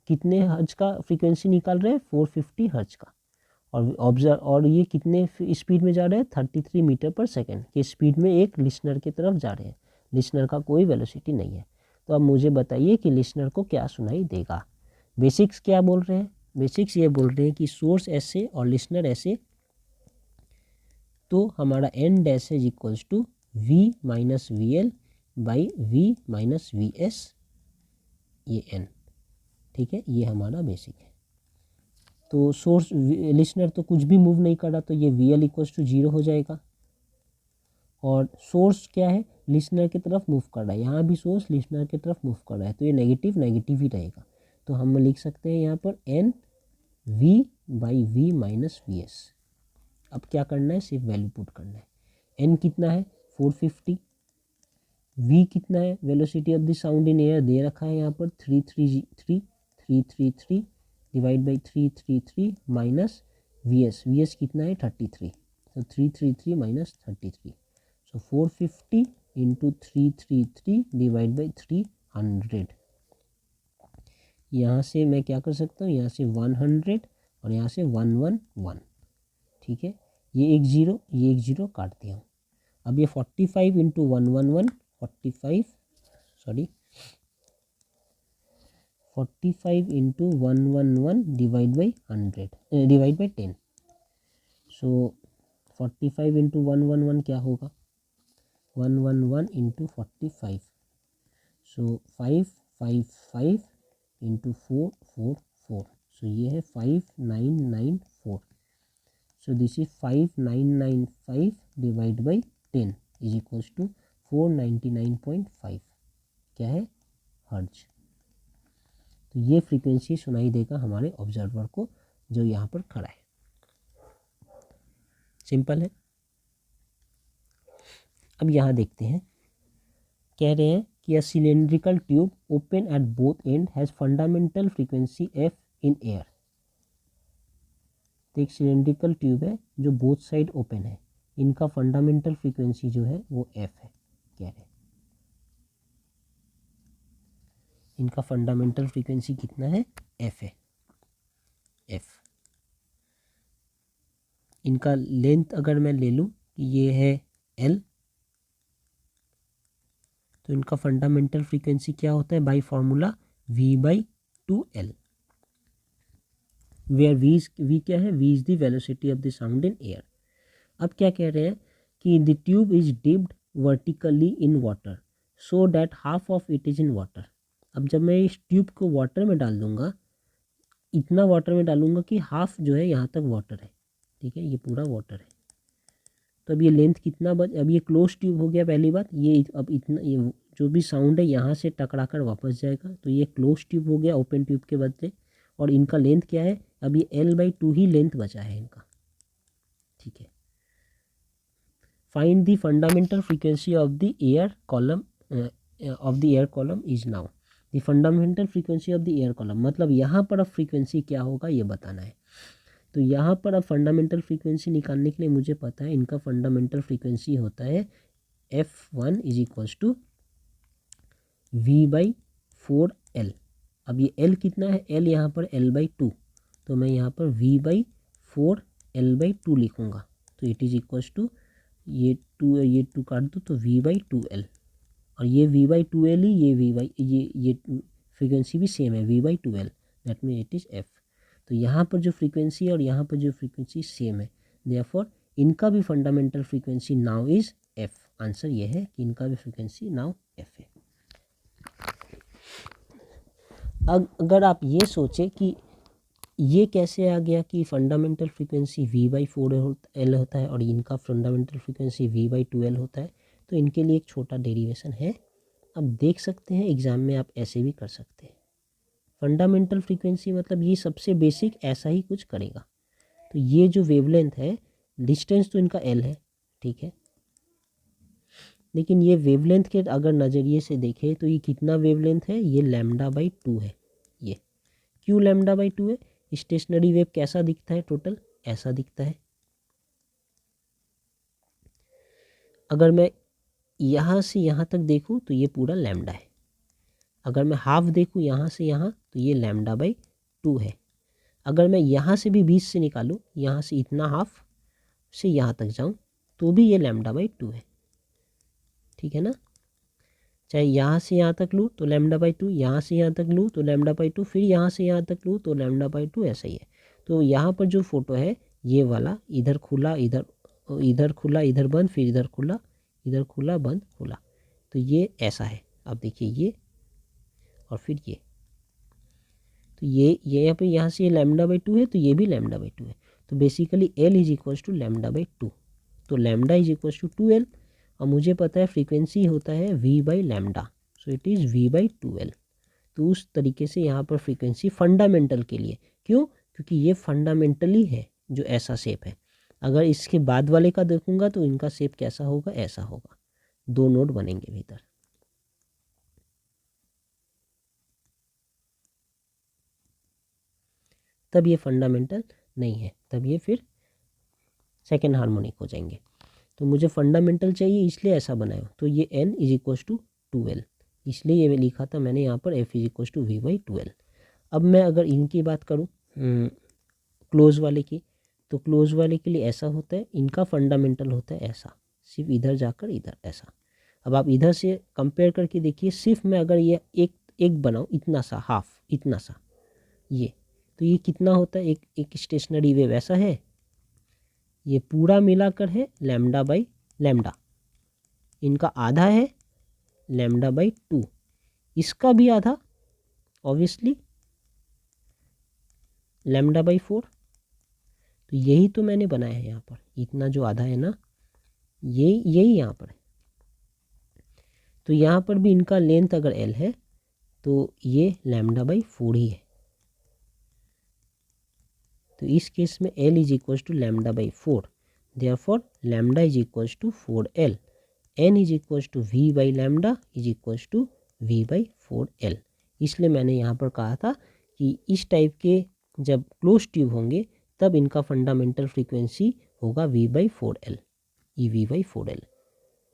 कितने हर्ज का फ्रीक्वेंसी निकाल रहे हैं, 450 हर्ज का, और ये कितने स्पीड में जा रहे हैं, 33 मीटर पर सेकेंड के स्पीड में एक लिसनर की तरफ जा रहे हैं। लिसनर का कोई वेलोसिटी नहीं है। तो अब मुझे बताइए कि लिसनर को क्या सुनाई देगा। बेसिक्स क्या बोल रहे हैं, बेसिक्स ये बोल रहे हैं कि सोर्स ऐसे और लिसनर ऐसे, तो हमारा n dash is equals to v minus V L by we minus V S, ये एन, ठीक है, ये हमारा बेसिक है। तो सोर्स लिसनर तो कुछ भी मूव नहीं कर रहा, तो ये वी एल इक्वल्स टू 0 हो जाएगा। और सोर्स क्या है, लिसनर की तरफ मूव कर रहा है, यहाँ भी सोर्स लिसनर की तरफ मूव कर रहा है, तो ये नेगेटिव नेगेटिव ही रहेगा। तो हम लिख सकते हैं यहाँ पर n v by we minus we s. अब क्या करना है, सिर्फ वैल्यू पुट करना है। एन कितना है 450, वी कितना है, velocity of the sound in air दे रखा है यहाँ पर 333 divide by 333 minus we S कितना है 33, तो 333 minus 33, so 450 into 333 divide by 300। यहाँ से मैं क्या कर सकता हूँ, यहाँ से 100 और यहाँ से 111, ठीक है, ये एक जीरो काट दिया हूँ। अब ये 45 into 111, 45 into 111 divide by 100 divide by 10, so 45 into 111 क्या होगा, 111 इंटू 45, सो 555 इंटू 444, सो ये है 5994, so this is 5995 divide by 10 is equals to 499.5, क्या है, हर्ज। तो ये फ्रीक्वेंसी सुनाई देगा हमारे ऑब्जर्वर को जो यहाँ पर खड़ा है। सिंपल है। अब यहाँ देखते हैं, कह रहे हैं कि a cylindrical tube open at both and has fundamental frequency F in air. तो एक सिलेंड्रिकल ट्यूब है जो बोथ साइड ओपन है, इनका फंडामेंटल फ्रीक्वेंसी जो है वो एफ है, कह रहे हैं इनका फंडामेंटल फ्रीक्वेंसी कितना है, एफ है, एफ। इनका लेंथ अगर मैं ले लूँ कि ये है एल, तो इनका फंडामेंटल फ्रीक्वेंसी क्या होता है, by formula v by 2L, where v क्या है, v is the velocity of the sound in air. अब क्या कह रहे हैं कि the tube is dipped vertically in water so that half of it is in water. अब जब मैं इस ट्यूब को वाटर में डाल दूंगा, इतना वाटर में डालूंगा कि हाफ जो है यहाँ तक वाटर है, ठीक है, ये पूरा वाटर है। तो अब ये लेंथ कितना अब ये क्लोज ट्यूब हो गया पहली बात, ये अब इतना ये जो भी साउंड है यहाँ से टकरा कर वापस जाएगा, तो ये क्लोज ट्यूब हो गया ओपन ट्यूब के बदले। और इनका लेंथ क्या है, अब ये L/2 ही लेंथ बचा है इनका, ठीक है। Find the fundamental frequency of the air column is now. The fundamental frequency of the air column, मतलब यहाँ पर अब फ्रीक्वेंसी क्या होगा ये बताना है। तो यहाँ पर अब फंडामेंटल फ्रीक्वेंसी निकालने के लिए मुझे पता है इनका फंडामेंटल फ्रीक्वेंसी होता है F1 is equals to V/4L। अब ये L कितना है, L यहाँ पर L/2, तो मैं यहाँ पर V/4L/2 लिखूँगा, तो इट इज़ इक्वल्स टू ये टू काट दो तो V/2L, और ये V/2L ही ये फ्रीक्वेंसी भी सेम है V/2L, that mean it is F। तो यहाँ पर जो फ्रीक्वेंसी और यहाँ पर जो फ्रीक्वेंसी सेम है, देयरफॉर इनका भी fundamental frequency now is F। Answer ये है कि इनका भी फ्रीक्वेंसी नाउ F है। अगर आप ये सोचें कि ये कैसे आ गया कि फंडामेंटल फ्रीक्वेंसी V/4L होता है और इनका फंडामेंटल फ्रीक्वेंसी V/2L होता है, तो इनके लिए एक छोटा डेरिवेशन है। अब देख सकते हैं एग्ज़ाम में आप ऐसे भी कर सकते हैं। फंडामेंटल फ्रीक्वेंसी मतलब ये सबसे बेसिक ऐसा ही कुछ करेगा। तो ये जो वेवलेंथ है, डिस्टेंस तो इनका L है, ठीक है, लेकिन ये वेवलेंथ के अगर नज़रिए से देखें तो ये कितना वेवलेंथ है, ये λ/2 है। ये क्यों λ/2 है? स्टेशनरी वेव कैसा दिखता है? टोटल ऐसा दिखता है। अगर मैं यहाँ से यहाँ तक देखूँ तो ये पूरा लैम्डा है। अगर मैं हाफ देखूँ यहाँ से यहाँ तो ये λ/2 है। अगर मैं यहाँ से भी 20 से निकालूँ, यहाँ से इतना हाफ से यहाँ तक जाऊँ तो भी ये λ/2 है, ठीक है ना। चाहे यहाँ से यहाँ तक लूँ तो λ/2, यहाँ से यहाँ तक लूँ तो λ/2, फिर यहाँ से यहाँ तक लूँ तो λ/2, ऐसा ही है। तो यहाँ पर जो फोटो है ये वाला, इधर खुला इधर खुला इधर बंद, फिर इधर खुला बंद खुला, तो ये ऐसा है। अब देखिए ये और फिर ये, तो ये यहाँ से ये λ/2 है तो ये भी λ/2 है। तो basically L is equals to λ/2। तो lambda is equals to 2L और मुझे पता है फ्रीक्वेंसी होता है V/λ, so it is V/2L। तो उस तरीके से यहाँ पर फ्रीक्वेंसी फंडामेंटल के लिए, क्यों? क्योंकि ये फंडामेंटली है जो ऐसा शेप है। अगर इसके बाद वाले का देखूंगा तो इनका शेप कैसा होगा? ऐसा होगा, 2 नोड बनेंगे भीतर। तब ये फंडामेंटल नहीं है, तब ये फिर सेकेंड हार्मोनिक हो जाएंगे। तो मुझे फंडामेंटल चाहिए इसलिए ऐसा बनाया। तो ये n is equals to 2L, इसलिए ये लिखा था मैंने यहाँ पर F is equals to V/2L। अब मैं अगर इनकी बात करूँ क्लोज वाले की, तो क्लोज वाले के लिए ऐसा होता है, इनका फंडामेंटल होता है ऐसा, सिर्फ इधर जाकर इधर ऐसा। अब आप इधर से कंपेयर करके देखिए, सिर्फ मैं अगर ये एक बनाऊँ इतना सा, हाफ इतना सा, ये तो ये कितना होता है? एक स्टेशनरी वेव ऐसा है, ये पूरा मिलाकर है λ/λ, इनका आधा है λ/2, इसका भी आधा ऑब्वियसली λ/4। तो यही तो मैंने बनाया है यहाँ पर, इतना जो आधा है ना, यही यहाँ पर है। तो यहाँ पर भी इनका लेंथ अगर L है तो ये λ/4 ही है। तो इस केस में L is equals to λ/4, therefore lambda is equals to 4L, n is equals to V/λ is equals to V/4L। इसलिए मैंने यहाँ पर कहा था कि इस टाइप के जब क्लोज ट्यूब होंगे तब इनका फंडामेंटल फ्रीक्वेंसी होगा V/4L, EV/4L।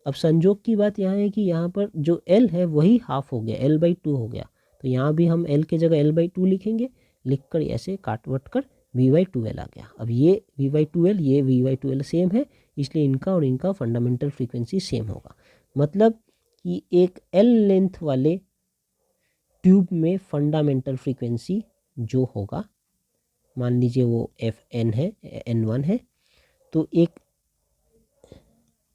अब संजोग की बात यहाँ है कि यहाँ पर जो L है वही हाफ हो गया, L/2 हो गया। तो यहाँ भी हम L के जगह L/2 लिखेंगे, लिखकर ऐसे काटवट कर V/2L आ गया। अब ये V/2L ये V/2L सेम है, इसलिए इनका और इनका फंडामेंटल फ्रीक्वेंसी सेम होगा। मतलब कि एक L लेंथ वाले ट्यूब में फंडामेंटल फ्रीक्वेंसी जो होगा, मान लीजिए वो Fn है, N1 है, तो एक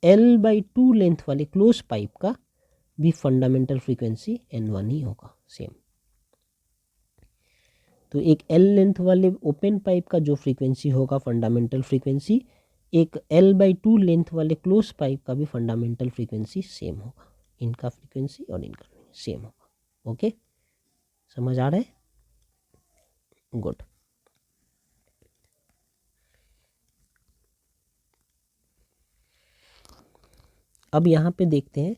L/2 लेंथ वाले क्लोज पाइप का भी फंडामेंटल फ्रीक्वेंसी N1 ही होगा सेम। तो एक L लेंथ वाले ओपन पाइप का जो फ्रीक्वेंसी होगा फंडामेंटल फ्रीक्वेंसी, एक L/2 लेंथ वाले क्लोज पाइप का भी फंडामेंटल फ्रीक्वेंसी सेम होगा। इनका फ्रीक्वेंसी और इनका सेम होगा। ओके, समझ आ रहा है? गुड। अब यहाँ पे देखते हैं,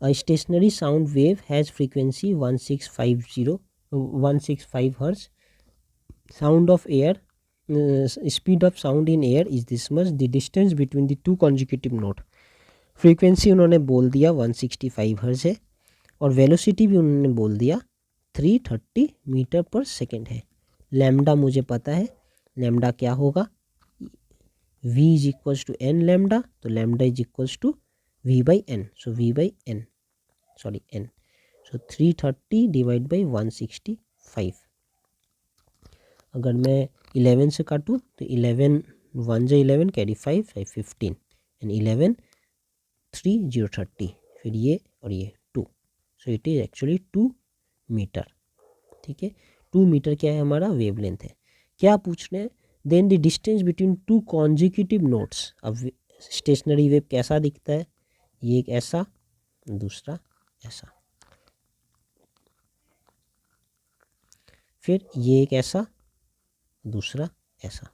a stationary sound wave has frequency 1650 hertz, sound of air speed of sound in air is this much, the distance between the two consecutive note। Frequency उन्होंने बोल दिया 165 हर्ट्ज है और वेलोसिटी भी उन्होंने बोल दिया 330 मीटर पर सेकेंड है। लैम्डा मुझे पता है, लैम्डा क्या होगा? v is equals to N lambda, तो lambda is equals to v/n, so v/n। Sorry n, so 330 divide by 165। अगर मैं 11 से काटूँ तो 11 1 जा 11 कैरी 5 5 15 एंड 11 3 0 30, फिर ये और ये 2, so it is actually 2 metre. ठीक है, 2 मीटर क्या है हमारा वेव लेंथ है। क्या पूछ रहे हैं, then the distance between two consecutive nodes. अब स्टेशनरी वेव कैसा दिखता है, ये एक ऐसा, दूसरा ऐसा, फिर ये एक ऐसा, दूसरा ऐसा,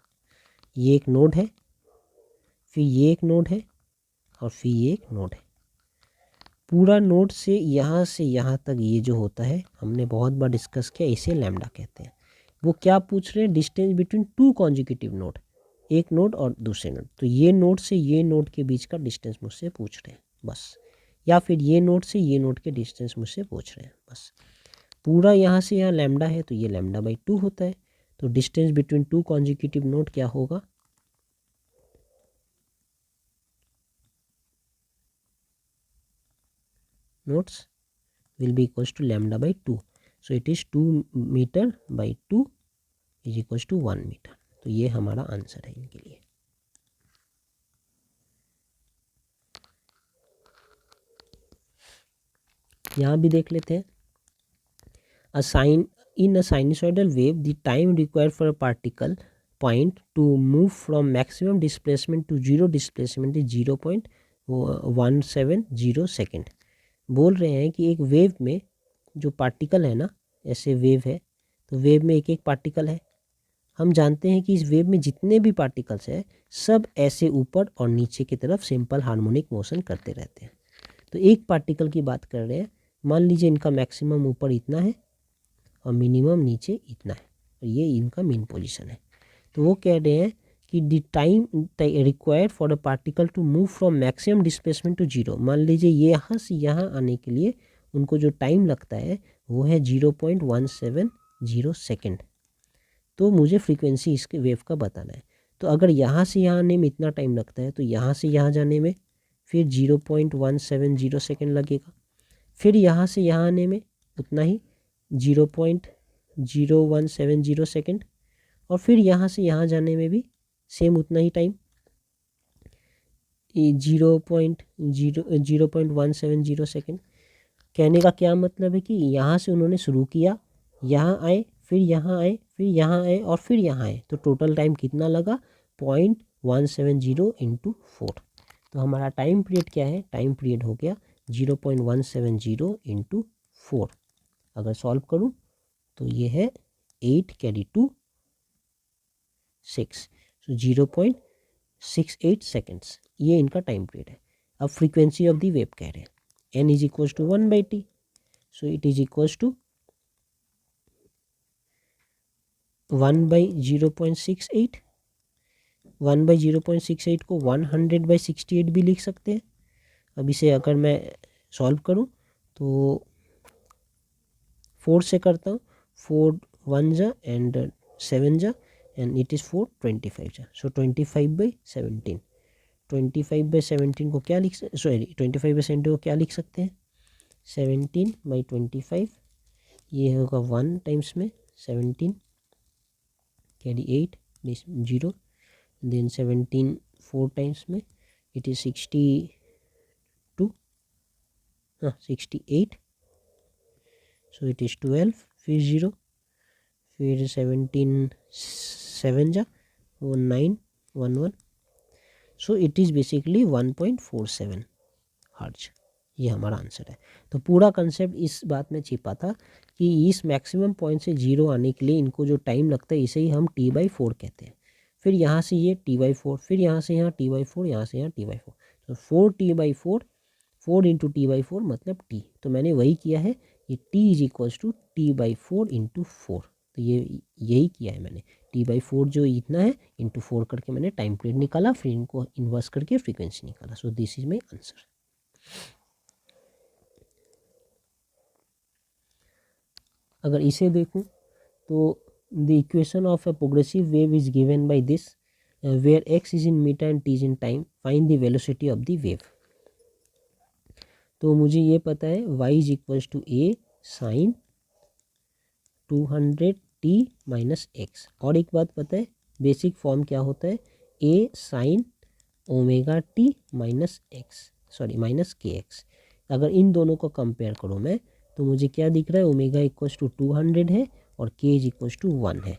ये एक नोड है, फिर ये एक नोड है, और फिर ये एक नोड है। पूरा नोड से यहाँ तक ये जो होता है हमने बहुत बार डिस्कस किया, इसे लैम्डा कहते हैं। वो क्या पूछ रहे हैं, distance between two consecutive node, एक नोड और दूसरे नोड। तो ये नोड से ये नोड के बीच का डिस्टेंस मुझसे पूछ रहे हैं बस, या फिर ये नोड से ये नोड के डिस्टेंस मुझसे पूछ रहे हैं बस। पूरा यहाँ से यहाँ लैम्डा है तो ये लैम्डा बाई 2 होता है। तो distance between two consecutive node क्या होगा, nodes will be equals to lambda by 2, so it is 2 meter by 2 is equals to 1 meter। तो ये हमारा आंसर है इनके लिए। यहाँ भी देख लेते हैं, in a sinusoidal wave the time required for a particle point to move from maximum displacement to zero displacement is 0.170 second. बोल रहे हैं कि एक वेव में जो पार्टिकल है ना, ऐसे वेव है तो वेव में एक एक पार्टिकल है। हम जानते हैं कि इस वेव में जितने भी पार्टिकल्स हैं सब ऐसे ऊपर और नीचे की तरफ सिंपल हार्मोनिक मोशन करते रहते हैं। तो एक पार्टिकल की बात कर रहे हैं, मान लीजिए इनका मैक्सिमम ऊपर इतना है और मिनिमम नीचे इतना है, और ये इनका मेन पोजीशन है। तो वो कह रहे हैं कि the time required for a particle to move from maximum displacement to zero. मान लीजिए ये यहाँ से यहाँ आने के लिए उनको जो टाइम लगता है वो है 0.170 सेकेंड। तो मुझे फ्रीक्वेंसी इसके वेव का बताना है। तो अगर यहाँ से यहाँ आने में इतना टाइम लगता है तो यहाँ से यहाँ जाने में फिर 0.170 सेकेंड लगेगा, फिर यहाँ से यहाँ आने में उतना ही 0.0170 सेकेंड, और फिर यहाँ से यहाँ जाने में भी सेम उतना ही टाइम 0.170 सेकेंड। कहने का क्या मतलब है कि यहाँ से उन्होंने शुरू किया, यहाँ आए, फिर यहाँ आए, फिर यहाँ आए और फिर यहाँ आए, तो टोटल टाइम कितना लगा 0.170 इंटू 4। तो हमारा टाइम पीरियड क्या है, टाइम पीरियड हो गया 0.170 इंटू 4। अगर सॉल्व करूँ तो ये है 8 कैरी 2 6, सो 0.68 सेकेंड्स, ये इनका टाइम पीरियड है। अब फ्रीक्वेंसी ऑफ द वेव कह रहे हैं n is equals to 1/t, so it is equals to 1/0.68। 1/0.68 को 100/68 भी लिख सकते हैं। अब इसे अगर मैं सॉल्व करूं तो 4 से करता हूँ, 4 1 जा एंड 7 जा एंड इट इज़ 4 25 जा, सो 25/17। 25/17 को क्या लिख सकते, सॉरी 25/17 को क्या लिख सकते हैं, 17/25, ये होगा 1 टाइम्स में 17 कैरी 8 0, देन 17 4 टाइम्स में इट इज़ 62, हाँ 68, सो इट इज़ 12, फिर 0, फिर 17 7 जा वो 9 1 1, सो इट इज़ बेसिकली 1.47 हर्ट्ज। ये हमारा आंसर है। तो पूरा कंसेप्ट इस बात में छिपा था कि इस मैक्सिमम पॉइंट से जीरो आने के लिए इनको जो टाइम लगता है इसे ही हम t/4 कहते हैं। फिर यहाँ से ये t/4, फिर यहाँ से यहाँ t/4, यहाँ से यहाँ t/4, तो 4t/4, 4 इंटू t/4 मतलब t। तो मैंने वही किया है, ये t is equals to t/4 into 4। तो ये यही किया है मैंने, t/4 जो इतना है इंटू 4 करके मैंने टाइम पीरियड निकाला, फिर इनको इन्वर्स करके फ्रीक्वेंसी निकाला। So this is my answer. अगर इसे देखूं तो the equation of a progressive wave is given by this, where x is in metre and t is in time, find the velocity of the wave. तो मुझे ये पता है y is equals to a sine 200t minus x. और एक बात पता है, बेसिक फॉर्म क्या होता है, A sine omega T minus X, sorry minus के एक्स। अगर इन दोनों को कंपेयर करूँ मैं, तो मुझे क्या दिख रहा है, ओमेगा इक्वल्स टू 200 है और के इज इक्वल्स टू 1 है।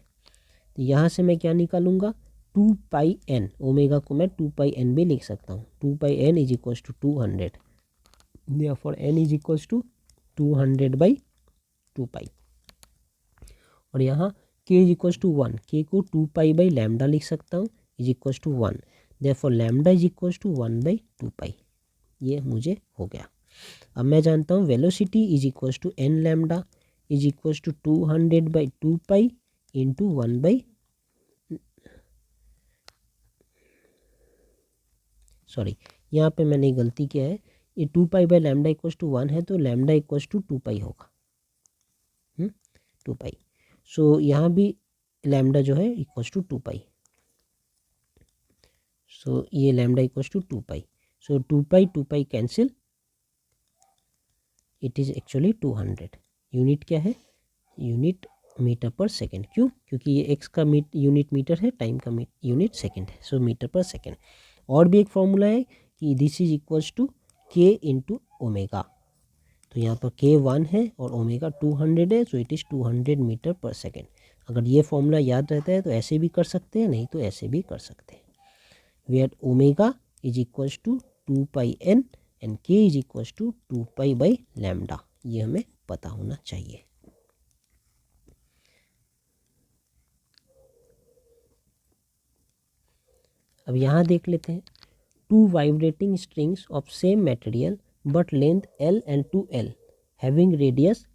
तो यहाँ से मैं क्या निकालूंगा, 2πn, ओमेगा को मैं 2πn भी लिख सकता हूँ। 2πn is equals to 200, therefore n is equals to 200/2π। और यहाँ k is equals to 1, k को 2π/λ लिख सकता हूँ, is equals to 1, therefore lambda is equals to 1/2π। ये मुझे हो गया। अब मैं जानता हूँ velocity is equals to n lambda is equals to 200/2π into 1 sorry, यहाँ पे मैंने गलती किया है, ये 2π/λ इक्वल्स टू 1 है, तो लैम्डा इक्वल्स टू 2π होगा, 2π। सो यहाँ भी लैम्डा जो है इक्वल्स टू 2π, सो ये lambda equals to 2π। So 2π cancel, it is actually 200। Unit क्या है, यूनिट मीटर पर सेकेंड। क्यों, क्योंकि ये एक्स का यूनिट मीटर है, टाइम का यूनिट सेकेंड है, सो मीटर पर सेकेंड। और भी एक फॉर्मूला है कि दिस इज इक्वल्स टू के इंटू ओमेगा। तो यहाँ पर के 1 है और ओमेगा 200 है, सो it is 200 metre per second. अगर ये फॉर्मूला याद रहता है तो ऐसे भी कर सकते हैं, नहीं तो ऐसे भी कर सकते हैं। Where omega is equals to 2πn and k is equals to 2π/λ। ये हमें पता होना चाहिए। अब यहाँ देख लेते हैं, 2 vibrating strings of same material but length L and 2L having radius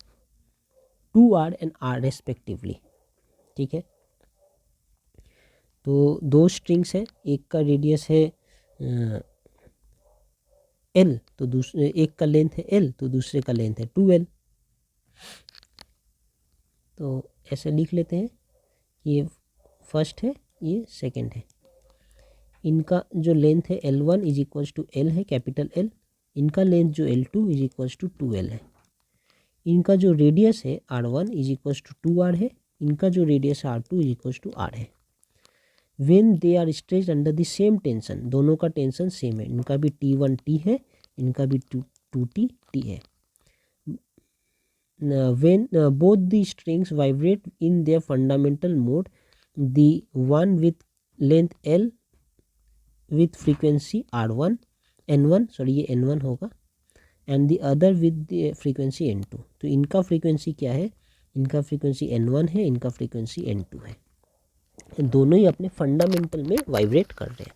2r and r respectively. ठीक है, तो दो स्ट्रिंग्स है, एक का रेडियस है L, तो दूसरे एक का लेंथ है L, तो दूसरे का लेंथ है 2L। तो ऐसे लिख लेते हैं, ये फर्स्ट है, ये सेकंड है। इनका जो लेंथ है L1 is equals to L है, कैपिटल L। इनका लेंथ जो L2 is equals to 2L है। इनका जो रेडियस है R1 is equals to 2R है। इनका जो रेडियस है R2 is equals to R है। When they are stretched under the same tension, दोनों का टेंशन सेम है, इनका भी T1 T है, इनका भी 2T T है। When both the strings vibrate in their fundamental mode, the one with length L with frequency R1 N1, sorry ये N1 होगा, and the other with the frequency N2। तो इनका फ्रीक्वेंसी क्या है, इनका फ्रीक्वेंसी N1 है, इनका फ्रीक्वेंसी N2 है। दोनों ही अपने फंडामेंटल में वाइब्रेट कर रहे हैं।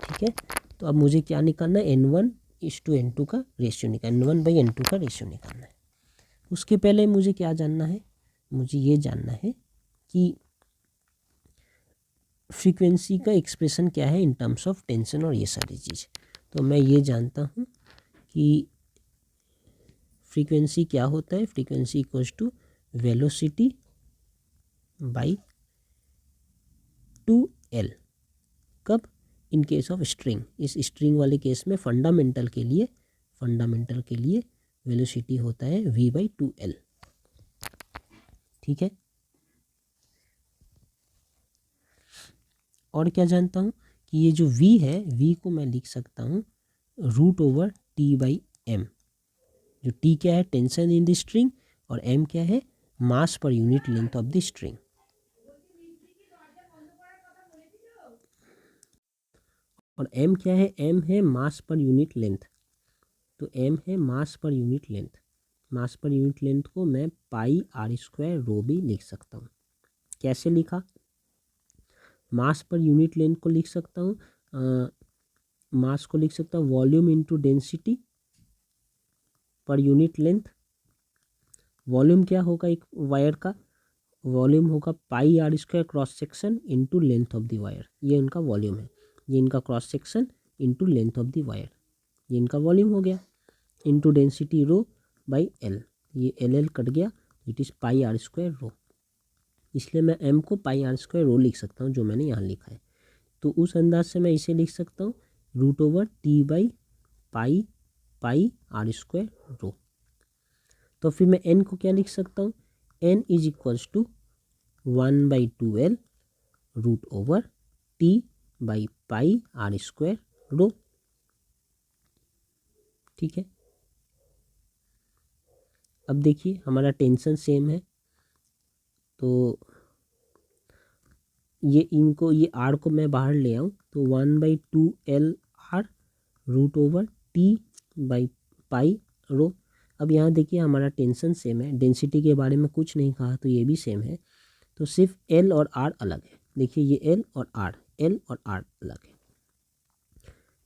ठीक है, तो अब मुझे क्या निकालना है, N1:N2 का रेशियो निकालना, N1/N2 का रेशियो निकालना है। उसके पहले मुझे क्या जानना है, मुझे ये जानना है कि फ्रीक्वेंसी का एक्सप्रेशन क्या है इन टर्म्स ऑफ टेंशन और ये सारी चीज़। तो मैं ये जानता हूँ कि फ्रीक्वेंसी क्या होता है, frequency equals to velocity by 2L। कब, इन केस ऑफ स्ट्रिंग, इस स्ट्रिंग वाले केस में फंडामेंटल के लिए वेलोसिटी होता है V/2L। ठीक है, और क्या जानता हूँ कि ये जो V है, V को मैं लिख सकता हूँ √T/m, जो T क्या है, टेंशन इन द स्ट्रिंग, और M क्या है, mass per unit length of the string. और M क्या है, M है मास पर यूनिट लेंथ, तो M है मास पर यूनिट लेंथ। मास पर यूनिट लेंथ को मैं πr² भी लिख सकता हूँ। कैसे लिखा, मास पर यूनिट लेंथ को लिख सकता हूँ, मास को लिख सकता हूँ वॉल्यूम इंटू डेंसिटी पर यूनिट लेंथ। वॉल्यूम क्या होगा एक वायर का, वॉल्यूम होगा πr² cross section into length of the wire, ये उनका वॉल्यूम है। ये इनका cross section into length of the wire, ये इनका वॉल्यूम हो गया, इंटू डेंसिटी ρ/L, ये L कट गया, इट इज़ πr²ρ। इसलिए मैं M को πr²ρ लिख सकता हूँ, जो मैंने यहाँ लिखा है। तो उस अंदाज से मैं इसे लिख सकता हूँ √T/π पाई आर स्क्वायर रो। तो फिर मैं n को क्या लिख सकता हूँ, n is equals to 1/2l root over t by pi R square rho. ठीक है, अब देखिए हमारा टेंशन सेम है, तो ये आर को मैं बाहर ले आऊँ तो 1/2l R root over T by pi rho. अब यहाँ देखिए हमारा टेंशन सेम है, डेंसिटी के बारे में कुछ नहीं कहा तो ये भी सेम है, तो सिर्फ एल और आर अलग है। देखिए ये एल और आर अलग है,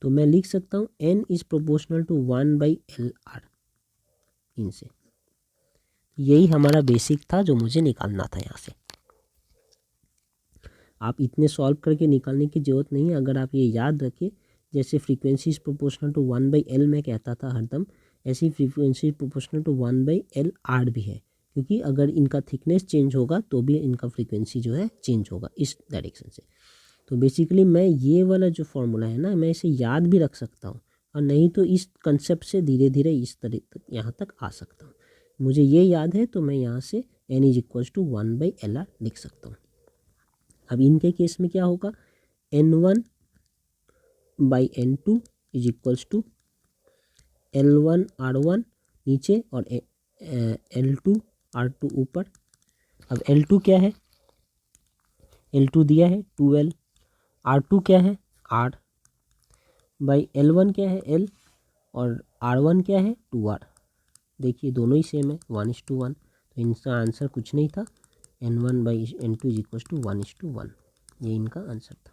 तो मैं लिख सकता हूँ N is proportional to 1/LR इनसे। यही हमारा बेसिक था जो मुझे निकालना था यहाँ से। आप इतने सॉल्व करके निकालने की ज़रूरत नहीं है, अगर आप ये याद रखें जैसे frequency is proportional to 1/L मैं कहता था हरदम, ऐसी frequency is proportional to 1/LR भी है, क्योंकि अगर इनका थिकनेस चेंज होगा तो भी इनका फ्रीक्वेंसी जो है चेंज होगा इस डायरेक्शन से। तो बेसिकली मैं ये वाला जो फॉर्मूला है ना, मैं इसे याद भी रख सकता हूँ, और नहीं तो इस कंसेप्ट से धीरे धीरे इस तरह तक यहाँ तक आ सकता हूँ। मुझे ये याद है तो मैं यहाँ से n is equals to 1/LR लिख सकता हूँ। अब इनके केस में क्या होगा, n1/n2 is equals to L1R1 नीचे और L2R2 ऊपर। अब L2 क्या है, L2 दिया है 2L, R2 क्या है R बाई L1 क्या है L, और R1 क्या है 2R। देखिए दोनों ही सेम है 1:1, तो इनका आंसर कुछ नहीं था, N1/N2 इज इक्वल्स टू 1:1, ये इनका आंसर था।